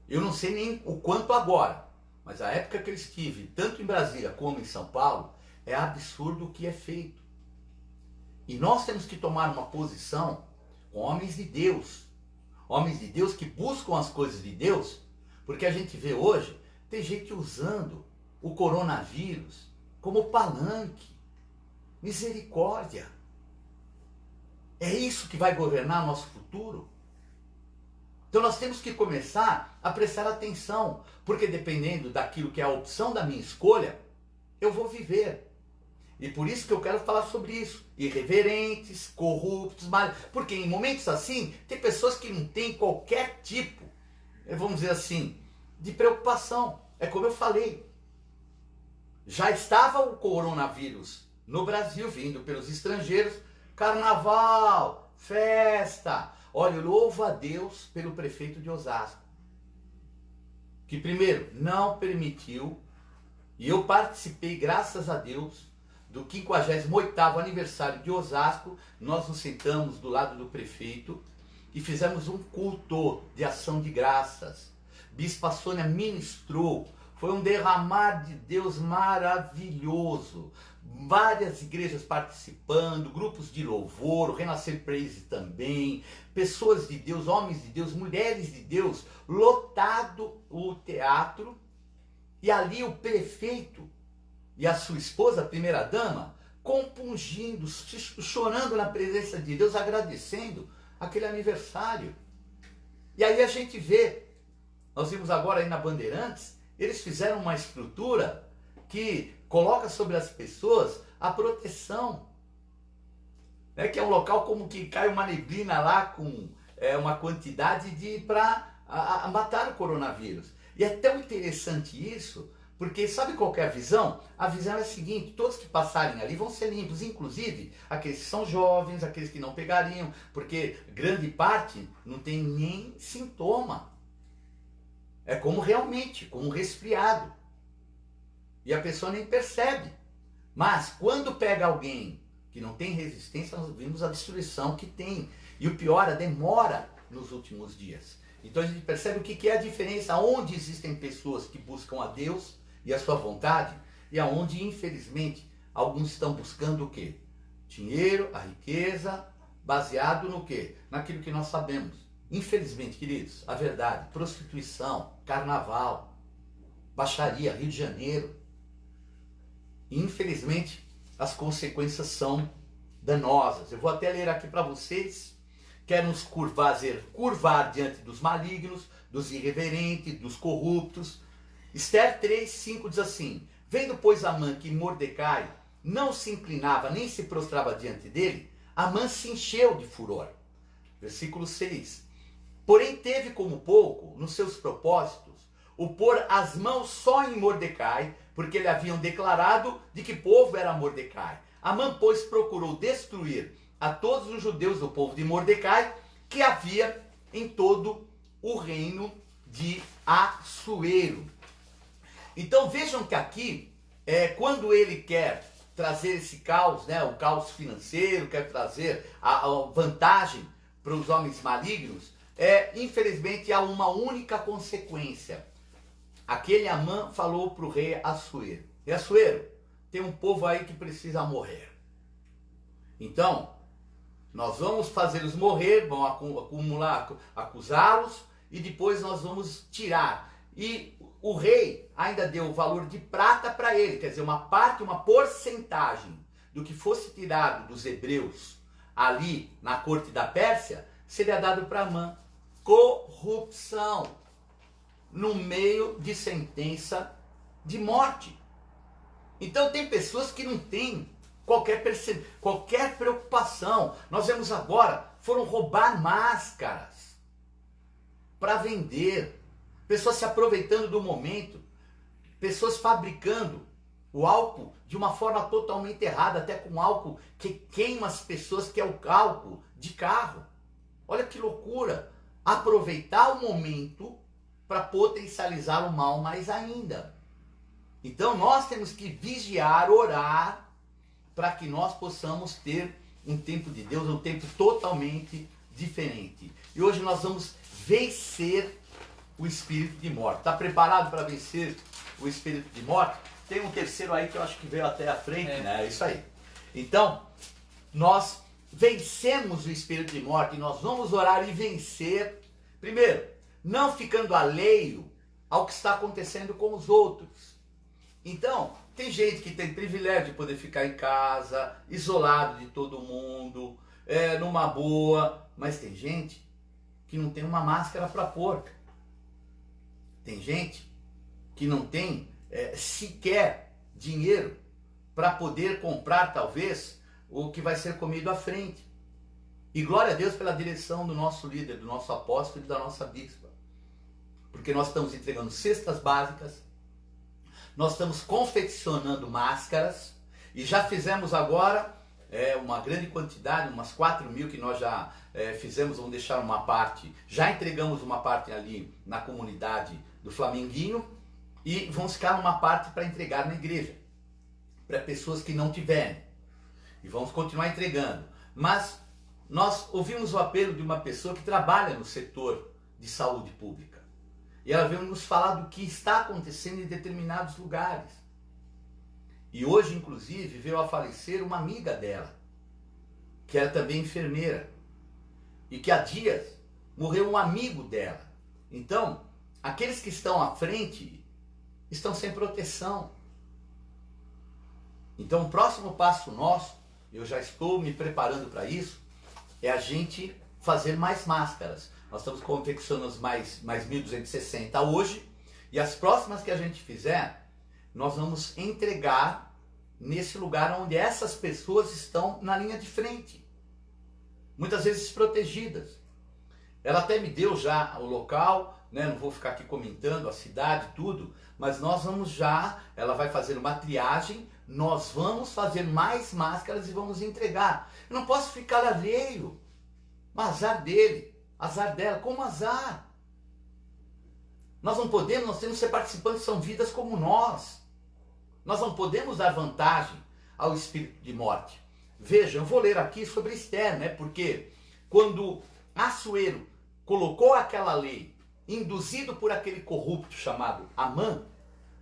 Eu não sei nem o quanto agora, mas a época que eu estive, tanto em Brasília como em São Paulo, é absurdo o que é feito. E nós temos que tomar uma posição com homens de Deus que buscam as coisas de Deus, porque a gente vê hoje, tem gente usando o coronavírus como palanque. Misericórdia. É isso que vai governar nosso futuro? Então nós temos que começar a prestar atenção, porque dependendo daquilo que é a opção da minha escolha, eu vou viver. E por isso que eu quero falar sobre isso. Irreverentes, corruptos, porque em momentos assim, tem pessoas que não têm qualquer tipo, vamos dizer assim, de preocupação. É como eu falei. Já estava o coronavírus no Brasil, vindo pelos estrangeiros, carnaval, festa. Olha, eu louvo a Deus pelo prefeito de Osasco, que primeiro não permitiu, e eu participei, graças a Deus, do 58º aniversário de Osasco. Nós nos sentamos do lado do prefeito e fizemos um culto de ação de graças. Bispa Sônia ministrou, foi um derramar de Deus maravilhoso. Várias igrejas participando, grupos de louvor, o Renascer Praise também, pessoas de Deus, homens de Deus, mulheres de Deus, lotado o teatro, e ali o prefeito e a sua esposa, a primeira-dama, compungindo, chorando na presença de Deus, agradecendo aquele aniversário. E aí a gente vê, nós vimos agora aí na Bandeirantes, eles fizeram uma estrutura que coloca sobre as pessoas a proteção, né? Que é um local como que cai uma neblina lá com uma quantidade para matar o coronavírus. E é tão interessante isso, porque sabe qual que é a visão? A visão é a seguinte: todos que passarem ali vão ser limpos, inclusive aqueles que são jovens, aqueles que não pegariam, porque grande parte não tem nem sintoma. É como realmente, como um resfriado. E a pessoa nem percebe. Mas quando pega alguém que não tem resistência, nós vimos a destruição que tem. E o pior, a demora nos últimos dias. Então a gente percebe o que é a diferença, onde existem pessoas que buscam a Deus e a sua vontade, e aonde, infelizmente, alguns estão buscando o quê? Dinheiro, a riqueza, baseado no quê? Naquilo que nós sabemos. Infelizmente, queridos, a verdade: prostituição, carnaval, baixaria, Rio de Janeiro. Infelizmente, as consequências são danosas. Eu vou até ler aqui para vocês. Quer nos curvar diante dos malignos, dos irreverentes, dos corruptos. Esther 3:5 diz assim: vendo, pois, Amã que Mordecai não se inclinava nem se prostrava diante dele, Amã se encheu de furor. Versículo 6. Porém teve como pouco, nos seus propósitos, o pôr as mãos só em Mordecai, porque lhe haviam declarado de que povo era Mordecai. Amã, pois, procurou destruir a todos os judeus do povo de Mordecai, que havia em todo o reino de Assuero. Então vejam que aqui, quando ele quer trazer esse caos, né, o caos financeiro, quer trazer a vantagem para os homens malignos, infelizmente há uma única consequência. Aquele Amã falou para o rei Assuero: e Assuero, tem um povo aí que precisa morrer. Então, nós vamos fazê-los morrer, vamos acumular, acusá-los, e depois nós vamos tirar. E o rei ainda deu o valor de prata para ele, quer dizer, uma parte, uma porcentagem do que fosse tirado dos hebreus ali na corte da Pérsia, seria dado para Amã. Corrupção no meio de sentença de morte. Então tem pessoas que não têm qualquer preocupação. Nós vemos agora, foram roubar máscaras para vender. Pessoas se aproveitando do momento. Pessoas fabricando o álcool de uma forma totalmente errada, até com álcool que queima as pessoas, que é o álcool de carro. Olha que loucura. Aproveitar o momento para potencializar o mal mais ainda. Então nós temos que vigiar, orar, para que nós possamos ter um tempo de Deus, um tempo totalmente diferente. E hoje nós vamos vencer o espírito de morte. Está preparado para vencer o espírito de morte? Tem um terceiro aí que eu acho que veio até a frente, né? É isso aí. Então, nós vencemos o espírito de morte e nós vamos orar e vencer. Primeiro, não ficando alheio ao que está acontecendo com os outros. Então, tem gente que tem privilégio de poder ficar em casa, isolado de todo mundo, numa boa, mas tem gente que não tem uma máscara para pôr. Tem gente que não tem sequer dinheiro para poder comprar, talvez, o que vai ser comido à frente. E glória a Deus pela direção do nosso líder, do nosso apóstolo e da nossa bispa. Porque nós estamos entregando cestas básicas, nós estamos confeccionando máscaras, e já fizemos agora uma grande quantidade, umas 4.000 que nós já fizemos, vamos deixar uma parte, já entregamos uma parte ali na comunidade do Flamenguinho, e vamos ficar uma parte para entregar na igreja, para pessoas que não tiverem, e vamos continuar entregando. Mas nós ouvimos o apelo de uma pessoa que trabalha no setor de saúde pública, e ela veio nos falar do que está acontecendo em determinados lugares. E hoje, inclusive, veio a falecer uma amiga dela, que era também enfermeira, e que há dias morreu um amigo dela. Então, aqueles que estão à frente estão sem proteção. Então o próximo passo nosso, eu já estou me preparando para isso, é a gente fazer mais máscaras. Nós estamos confeccionando mais 1.260 hoje, e as próximas que a gente fizer, nós vamos entregar nesse lugar onde essas pessoas estão na linha de frente, muitas vezes protegidas. Ela até me deu já o local, né? Não vou ficar aqui comentando a cidade, tudo, mas nós vamos já, ela vai fazer uma triagem, nós vamos fazer mais máscaras e vamos entregar. Eu não posso ficar alheio, azar dele, azar dela, como azar? Nós não podemos, nós temos que ser participantes, são vidas como nós. Nós não podemos dar vantagem ao espírito de morte. Vejam, eu vou ler aqui sobre Esther, né? Porque quando Assuero colocou aquela lei, induzido por aquele corrupto chamado Amã,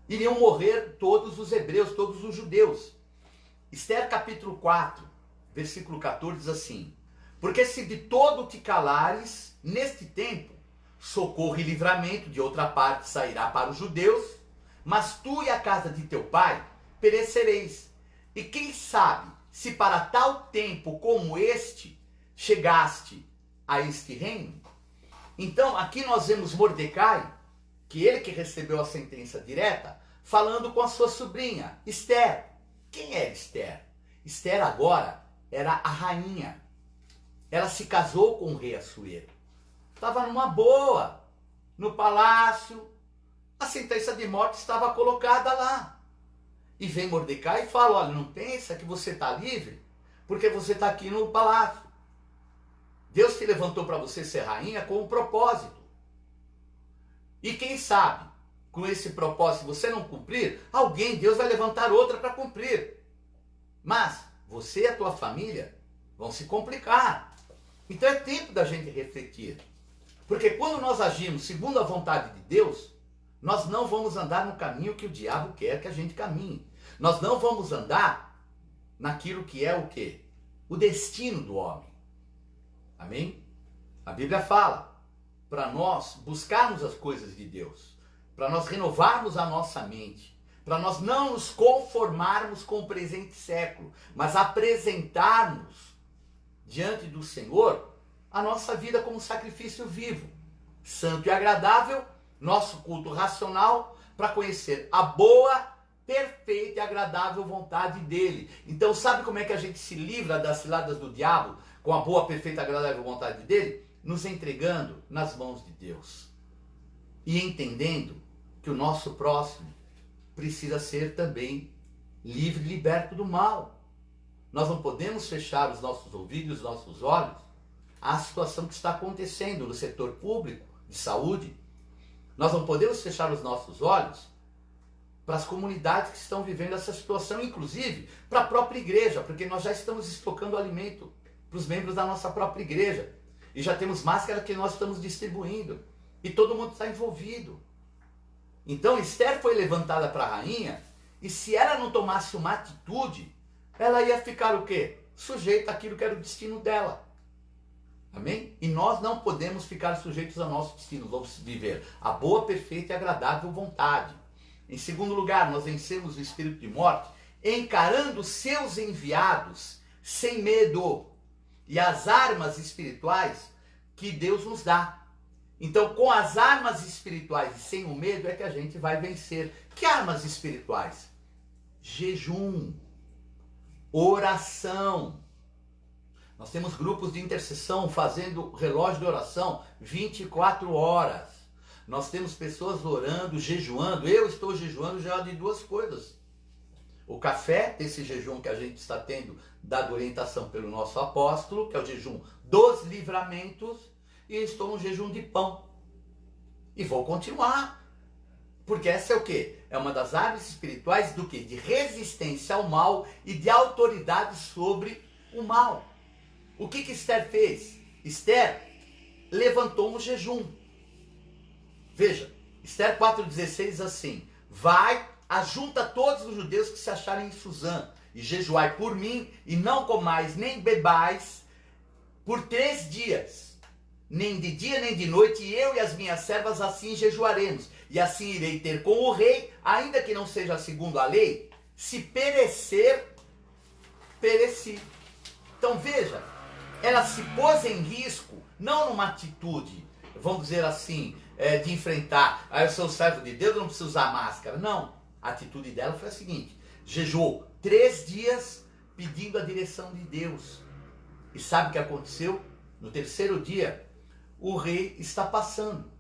iriam morrer todos os hebreus, todos os judeus. Esther capítulo 4, versículo 14 diz assim: porque se de todo te calares, neste tempo, socorro e livramento de outra parte sairá para os judeus, mas tu e a casa de teu pai perecereis. E quem sabe, se para tal tempo como este, chegaste a este reino? Então, aqui nós vemos Mordecai, que ele que recebeu a sentença direta, falando com a sua sobrinha, Esther. Quem era Esther? Esther agora era a rainha. Ela se casou com o rei Assuero. Estava numa boa, no palácio. A sentença de morte estava colocada lá. E vem Mordecai e fala, olha, não pensa que você está livre, porque você está aqui no palácio. Deus te levantou para você ser rainha com um propósito. E quem sabe, com esse propósito você não cumprir, Deus vai levantar outra para cumprir. Mas você e a tua família vão se complicar. Então é tempo da gente refletir. Porque quando nós agimos segundo a vontade de Deus, nós não vamos andar no caminho que o diabo quer que a gente caminhe. Nós não vamos andar naquilo que é o quê? O destino do homem. Amém? A Bíblia fala para nós buscarmos as coisas de Deus, para nós renovarmos a nossa mente, para nós não nos conformarmos com o presente século, mas apresentarmos diante do Senhor a nossa vida como sacrifício vivo, santo e agradável, nosso culto racional, para conhecer a boa, perfeita e agradável vontade dele. Então sabe como é que a gente se livra das ciladas do diabo com a boa, perfeita e agradável vontade dele? Nos entregando nas mãos de Deus e entendendo que o nosso próximo precisa ser também livre e liberto do mal. Nós não podemos fechar os nossos ouvidos, os nossos olhos à situação que está acontecendo no setor público de saúde. Nós não podemos fechar os nossos olhos para as comunidades que estão vivendo essa situação, inclusive para a própria igreja, porque nós já estamos estocando alimento para os membros da nossa própria igreja. E já temos máscara que nós estamos distribuindo. E todo mundo está envolvido. Então Esther foi levantada para a rainha, e se ela não tomasse uma atitude, ela ia ficar o quê? Sujeita àquilo que era o destino dela. Amém? E nós não podemos ficar sujeitos ao nosso destino. Vamos viver a boa, perfeita e agradável vontade. Em segundo lugar, nós vencemos o espírito de morte encarando seus enviados sem medo e as armas espirituais que Deus nos dá. Então, com as armas espirituais e sem o medo é que a gente vai vencer. Que armas espirituais? Jejum, oração. Nós temos grupos de intercessão fazendo relógio de oração 24 horas. Nós temos pessoas orando, jejuando. Eu estou jejuando já de duas coisas. O café, desse jejum que a gente está tendo, dado orientação pelo nosso apóstolo, que é o jejum dos livramentos, e estou no jejum de pão. E vou continuar. Porque essa é o quê? É uma das armas espirituais do quê? De resistência ao mal e de autoridade sobre o mal. O que Esther fez? Esther levantou um jejum. Veja, Esther 4,16 diz assim: vai, ajunta todos os judeus que se acharem em Suzã, e jejuai por mim, e não comais nem bebais por 3 dias, nem de dia nem de noite, e eu e as minhas servas assim jejuaremos, e assim irei ter com o rei, ainda que não seja segundo a lei, Se perecer, pereci. Então veja, ela se pôs em risco, não numa atitude, vamos dizer assim, de enfrentar, eu sou servo de Deus, eu não preciso usar máscara. Não, a atitude dela foi a seguinte: jejuou 3 dias pedindo a direção de Deus. E sabe o que aconteceu? No 3º dia, o rei está passando,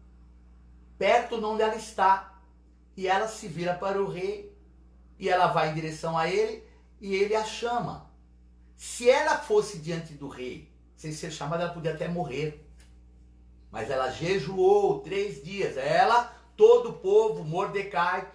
perto de onde ela está, e ela se vira para o rei, e ela vai em direção a ele, e ele a chama. Se ela fosse diante do rei, sem ser chamada, ela podia até morrer. Mas ela jejuou 3 dias. Ela, todo o povo, Mordecai,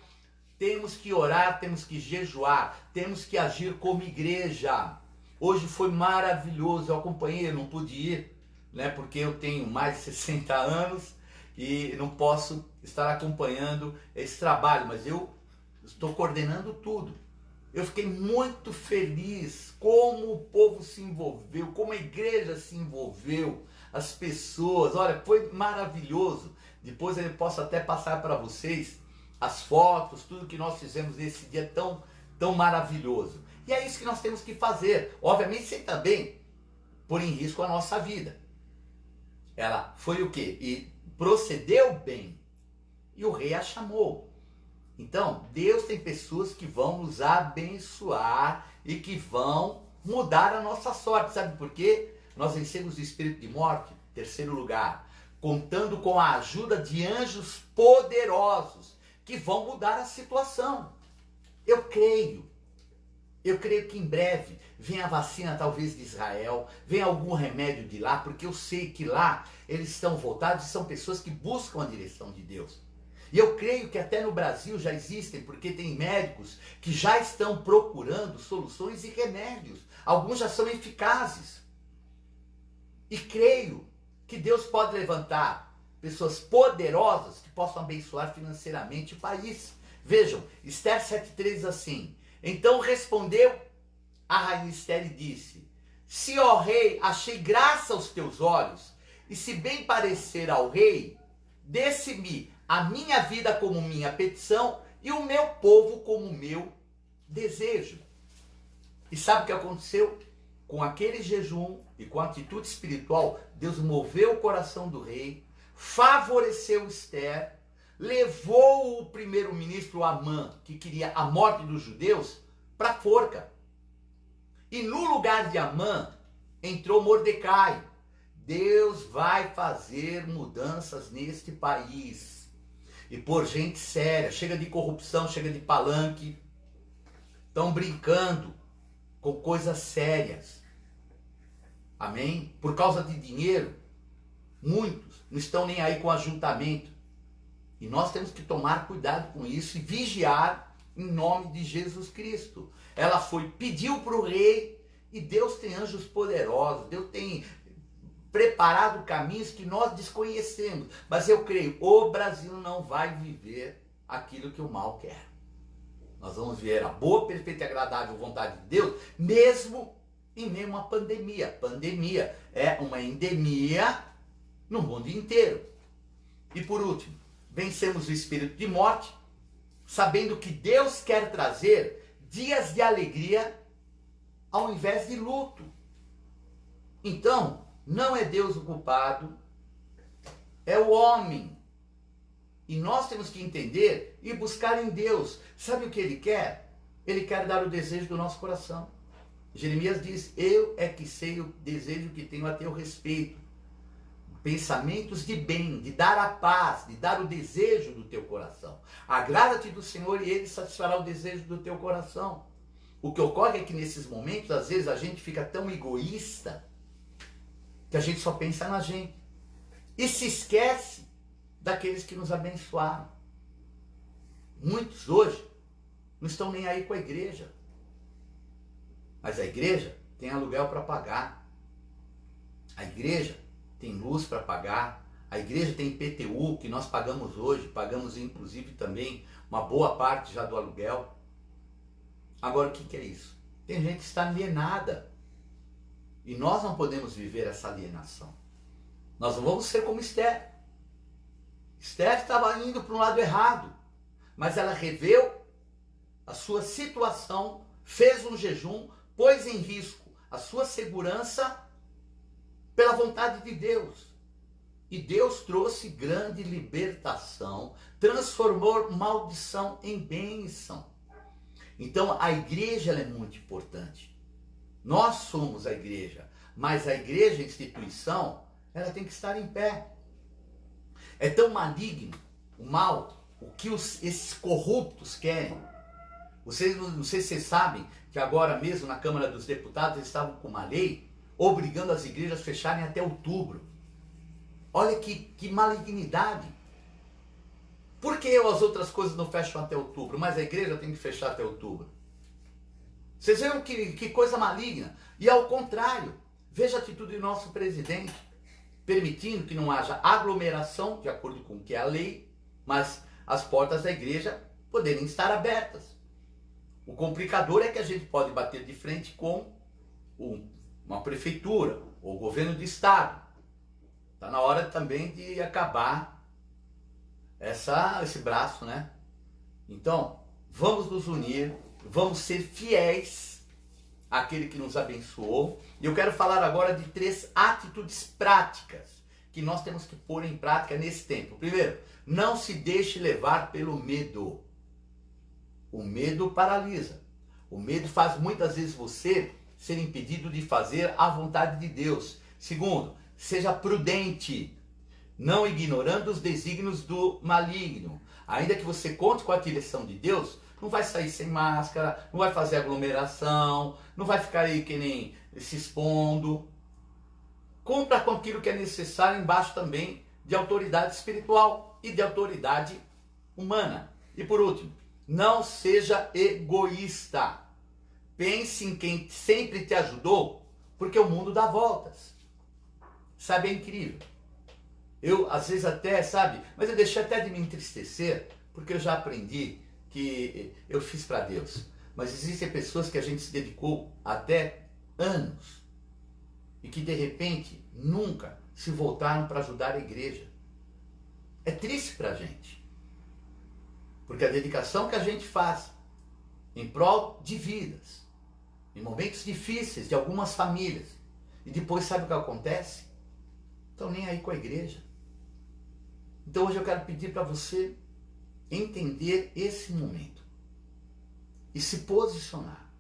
temos que orar, temos que jejuar, temos que agir como igreja. Hoje foi maravilhoso, eu acompanhei, eu não pude ir, né, porque eu tenho mais de 60 anos e não posso estar acompanhando esse trabalho, mas eu estou coordenando tudo. Eu fiquei muito feliz como o povo se envolveu, como a igreja se envolveu, as pessoas, olha, foi maravilhoso. Depois eu posso até passar para vocês as fotos, tudo que nós fizemos nesse dia tão maravilhoso. E é isso que nós temos que fazer, obviamente sem também pôr em risco a nossa vida. Ela foi o quê? E procedeu bem, e o rei a chamou. Então, Deus tem pessoas que vão nos abençoar e que vão mudar a nossa sorte. Sabe por quê? Nós vencemos o espírito de morte, 3º lugar, contando com a ajuda de anjos poderosos que vão mudar a situação. Eu creio que em breve vem a vacina talvez de Israel, vem algum remédio de lá, porque eu sei que lá eles estão voltados e são pessoas que buscam a direção de Deus. E eu creio que até no Brasil já existem, porque tem médicos que já estão procurando soluções e remédios. Alguns já são eficazes. E creio que Deus pode levantar pessoas poderosas que possam abençoar financeiramente o país. Vejam, Esther 7,3 diz assim: então respondeu a rainha Esther e disse: se, ó rei, achei graça aos teus olhos, e se bem parecer ao rei, desse-me a minha vida como minha petição e o meu povo como meu desejo. E sabe o que aconteceu? Com aquele jejum e com a atitude espiritual, Deus moveu o coração do rei, favoreceu Esther, levou o primeiro-ministro Amã, que queria a morte dos judeus, para a forca. E no lugar de Amã entrou Mordecai. Deus vai fazer mudanças neste país. E por gente séria, chega de corrupção, chega de palanque. Estão brincando com coisas sérias. Amém? Por causa de dinheiro, muitos não estão nem aí com ajuntamento. E nós temos que tomar cuidado com isso e vigiar em nome de Jesus Cristo. Ela pediu para o rei, e Deus tem anjos poderosos, Deus tem preparado caminhos que nós desconhecemos. Mas eu creio, o Brasil não vai viver aquilo que o mal quer. Nós vamos ver a boa, perfeita e agradável vontade de Deus, mesmo em meio a uma pandemia. Pandemia é uma endemia no mundo inteiro. E por último, vencemos o espírito de morte, sabendo que Deus quer trazer dias de alegria ao invés de luto. Então, não é Deus o culpado, é o homem. E nós temos que entender e buscar em Deus. Sabe o que Ele quer? Ele quer dar o desejo do nosso coração. Jeremias diz: eu é que sei o desejo que tenho a teu respeito. Pensamentos de bem, de dar a paz, de dar o desejo do teu coração. Agrada-te do Senhor e Ele satisfará o desejo do teu coração. O que ocorre é que nesses momentos, às vezes, a gente fica tão egoísta que a gente só pensa na gente. E se esquece daqueles que nos abençoaram. Muitos hoje não estão nem aí com a igreja. Mas a igreja tem aluguel para pagar. A igreja tem luz para pagar. A igreja tem IPTU, que nós pagamos hoje. Pagamos inclusive também uma boa parte já do aluguel. Agora o que é isso? Tem gente que está alienada. E nós não podemos viver essa alienação. Nós não vamos ser como Esther. Esther estava indo para um lado errado. Mas ela reveu sua situação, fez um jejum, pôs em risco a sua segurança pela vontade de Deus. E Deus trouxe grande libertação, transformou maldição em bênção. Então a igreja ela é muito importante. Nós somos a igreja, mas a igreja, a instituição, ela tem que estar em pé. É tão maligno o mal, o que esses corruptos querem. Não sei se vocês sabem que agora mesmo na Câmara dos Deputados eles estavam com uma lei obrigando as igrejas a fecharem até outubro. Olha que malignidade. Por que as outras coisas não fecham até outubro, mas a igreja tem que fechar até outubro? Vocês viram que coisa maligna? E ao contrário, veja a atitude do nosso presidente, permitindo que não haja aglomeração, de acordo com o que é a lei, mas as portas da igreja poderem estar abertas. O complicador é que a gente pode bater de frente com uma prefeitura ou o governo de estado. Está na hora também de acabar esse braço, né? Então, vamos nos unir, vamos ser fiéis àquele que nos abençoou. E eu quero falar agora de 3 atitudes práticas que nós temos que pôr em prática nesse tempo. Primeiro, não se deixe levar pelo medo. O medo paralisa. O medo faz muitas vezes você ser impedido de fazer a vontade de Deus. Segundo, seja prudente, não ignorando os desígnios do maligno. Ainda que você conte com a direção de Deus, não vai sair sem máscara, não vai fazer aglomeração, não vai ficar aí que nem se expondo. Cumpra com aquilo que é necessário embaixo também de autoridade espiritual e de autoridade humana. E por último, não seja egoísta. Pense em quem sempre te ajudou, porque o mundo dá voltas. Sabe, é incrível. Eu, às vezes até, sabe, mas eu deixei até de me entristecer, porque eu já aprendi que eu fiz para Deus. Mas existem pessoas que a gente se dedicou até anos e que de repente nunca se voltaram para ajudar a igreja. É triste para a gente, porque a dedicação que a gente faz em prol de vidas, em momentos difíceis de algumas famílias, e depois sabe o que acontece? Estão nem aí com a igreja. Então hoje eu quero pedir para você entender esse momento e se posicionar,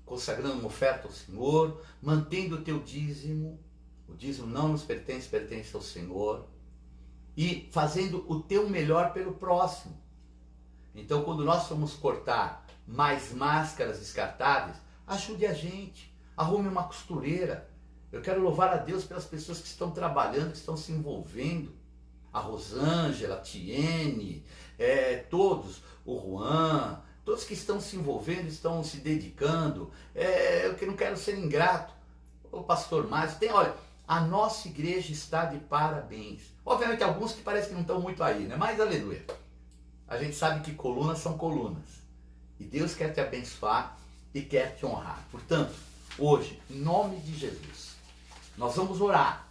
consagrando uma oferta ao Senhor, mantendo o teu dízimo. O dízimo não nos pertence, pertence ao Senhor, e fazendo o teu melhor pelo próximo. Então quando nós formos cortar mais máscaras descartáveis, ajude a gente, arrume uma costureira. Eu quero louvar a Deus pelas pessoas que estão trabalhando, que estão se envolvendo. A Rosângela, a Tiene, todos, o Juan, todos que estão se envolvendo, estão se dedicando. Eu que não quero ser ingrato. O pastor Márcio, olha, a nossa igreja está de parabéns. Obviamente alguns que parecem que não estão muito aí, né? Mas aleluia. A gente sabe que colunas são colunas. E Deus quer te abençoar e quer te honrar. Portanto, hoje, em nome de Jesus, nós vamos orar.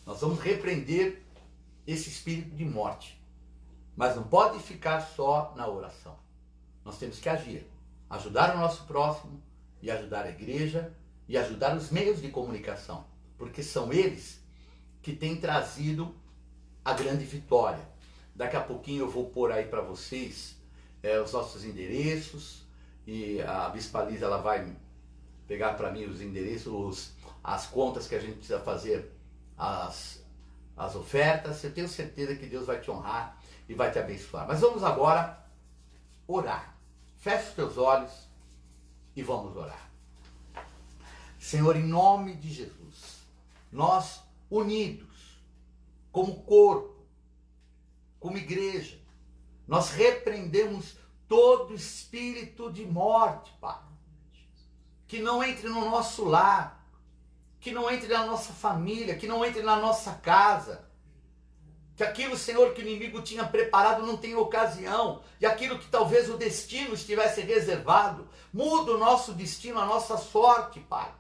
Nós vamos repreender esse espírito de morte. Mas não pode ficar só na oração. Nós temos que agir. Ajudar o nosso próximo e ajudar a igreja e ajudar os meios de comunicação. Porque são eles que têm trazido a grande vitória. Daqui a pouquinho eu vou pôr aí para vocês os nossos endereços. E a Bispa Liza, ela vai pegar para mim os endereços, as contas que a gente precisa fazer, as ofertas. Eu tenho certeza que Deus vai te honrar e vai te abençoar. Mas vamos agora orar. Feche os teus olhos e vamos orar. Senhor, em nome de Jesus, nós unidos, como corpo, como igreja, nós repreendemos todo espírito de morte, Pai. Que não entre no nosso lar, que não entre na nossa família, que não entre na nossa casa. Que aquilo, Senhor, que o inimigo tinha preparado não tenha ocasião. E aquilo que talvez o destino estivesse reservado, muda o nosso destino, a nossa sorte, Pai.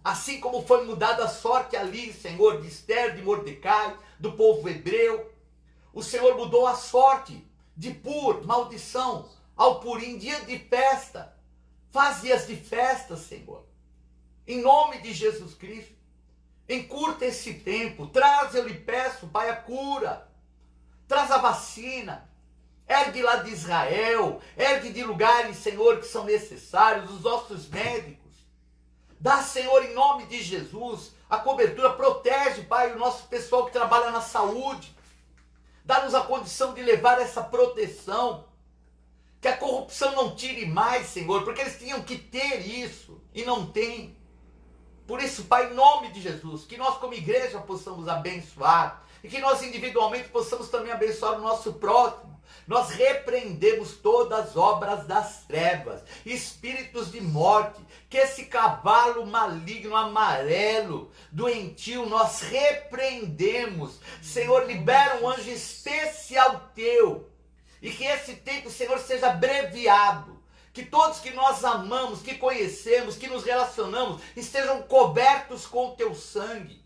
Assim como foi mudada a sorte ali, Senhor, de Esther, de Mordecai, do povo hebreu. O Senhor mudou a sorte de Pur, maldição, ao Purim, dia de festa. Faz dias de festa, Senhor. Em nome de Jesus Cristo. Encurta esse tempo. Traz, eu lhe peço, Pai, a cura. Traz a vacina. Ergue lá de Israel. Ergue de lugares, Senhor, que são necessários. Os nossos médicos. Dá, Senhor, em nome de Jesus, a cobertura. Protege, Pai, o nosso pessoal que trabalha na saúde. Dá-nos a condição de levar essa proteção. Que a corrupção não tire mais, Senhor, porque eles tinham que ter isso e não tem. Por isso, Pai, em nome de Jesus, que nós como igreja possamos abençoar e que nós individualmente possamos também abençoar o nosso próximo. Nós repreendemos todas as obras das trevas, espíritos de morte, que esse cavalo maligno, amarelo, doentio, nós repreendemos. Senhor, libera um anjo especial teu. E que esse tempo, Senhor, seja abreviado. Que todos que nós amamos, que conhecemos, que nos relacionamos, estejam cobertos com o teu sangue.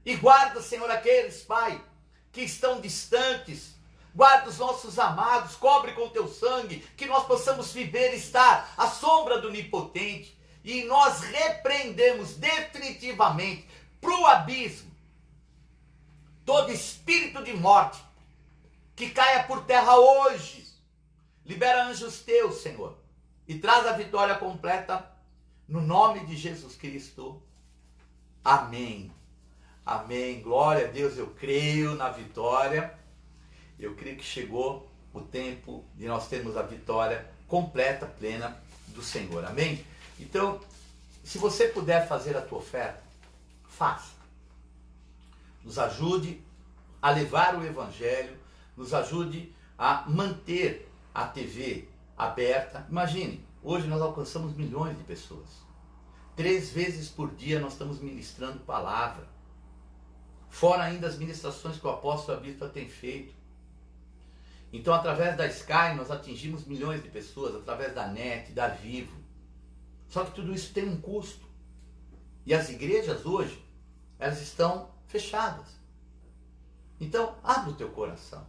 E guarda, Senhor, aqueles, Pai, que estão distantes. Guarda os nossos amados, cobre com o teu sangue, que nós possamos viver e estar à sombra do Onipotente. E nós repreendemos definitivamente para o abismo todo espírito de morte, que caia por terra hoje. Libera anjos teus, Senhor, e traz a vitória completa no nome de Jesus Cristo. Amém. Amém. Glória a Deus, eu creio na vitória. Eu creio que chegou o tempo de nós termos a vitória completa, plena do Senhor. Amém? Então, se você puder fazer a tua oferta, faça. Nos ajude a levar o Evangelho, nos ajude a manter a TV aberta. Imagine, hoje nós alcançamos milhões de pessoas. 3 vezes por dia nós estamos ministrando palavra. Fora ainda as ministrações que o apóstolo Abílio tem feito. Então, através da Sky, nós atingimos milhões de pessoas, através da NET, da Vivo. Só que tudo isso tem um custo. E as igrejas hoje, elas estão fechadas. Então, abre o teu coração.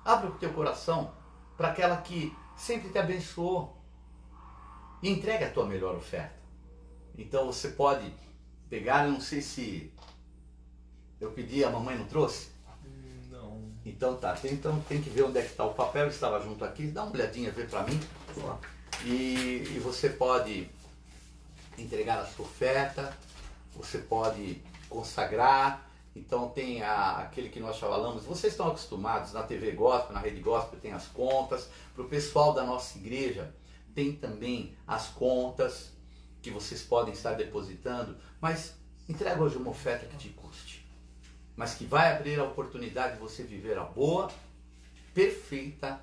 Abre o teu coração para aquela que sempre te abençoou. E entregue a tua melhor oferta. Então você pode pegar, eu não sei se eu pedi, a mamãe não trouxe? Não. Então tá, então tem que ver onde é que está o papel, estava junto aqui, dá uma olhadinha, vê para mim. E você pode entregar a sua oferta, você pode consagrar. Então tem aquele que nós falamos, vocês estão acostumados na TV Gospel, na Rede Gospel tem as contas, para o pessoal da nossa igreja tem também as contas que vocês podem estar depositando, mas entrega hoje uma oferta que te custe, mas que vai abrir a oportunidade de você viver a boa, perfeita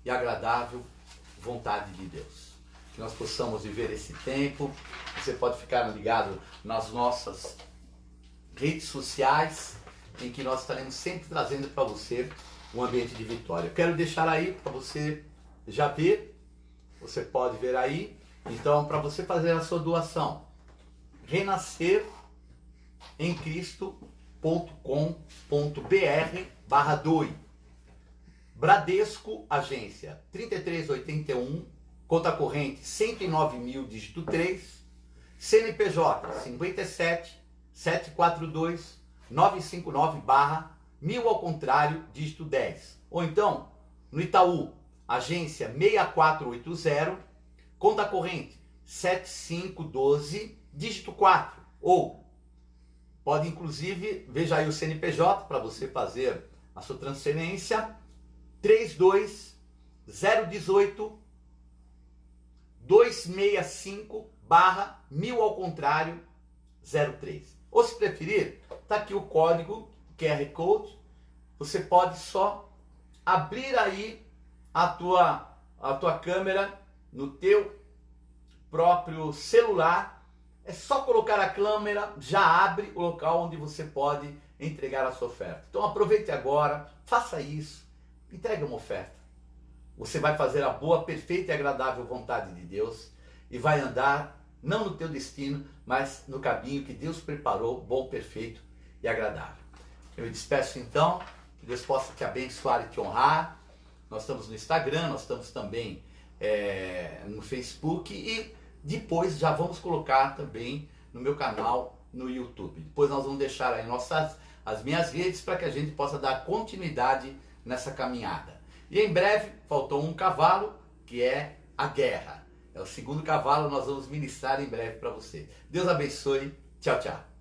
e agradável vontade de Deus. Que nós possamos viver esse tempo. Você pode ficar ligado nas nossas redes sociais, em que nós estaremos sempre trazendo para você um ambiente de vitória. Eu quero deixar aí para você já ver, você pode ver aí. Então, para você fazer a sua doação, renascerenccristo.com.br/doe. Bradesco, agência 3381, conta corrente 109.000, dígito 3, CNPJ 57 742 959/1000 ao contrário, dígito 10. Ou então, no Itaú, agência 6480, conta corrente 7512, dígito 4. Ou pode inclusive, veja aí o CNPJ para você fazer a sua transferência, 32018 265/1000 ao contrário, 03. Ou se preferir, está aqui o código QR Code. Você pode só abrir aí a tua câmera no teu próprio celular. É só colocar a câmera, já abre o local onde você pode entregar a sua oferta. Então aproveite agora, faça isso, entregue uma oferta. Você vai fazer a boa, perfeita e agradável vontade de Deus e vai andar não no teu destino, mas no caminho que Deus preparou, bom, perfeito e agradável. Eu me despeço então, que Deus possa te abençoar e te honrar, Nós estamos no Instagram, nós estamos também no Facebook e depois já vamos colocar também no meu canal no YouTube. Depois nós vamos deixar aí as minhas redes para que a gente possa dar continuidade nessa caminhada. E em breve, faltou um cavalo, que é a guerra. É o segundo cavalo, nós vamos ministrar em breve para você. Deus abençoe. Tchau, tchau.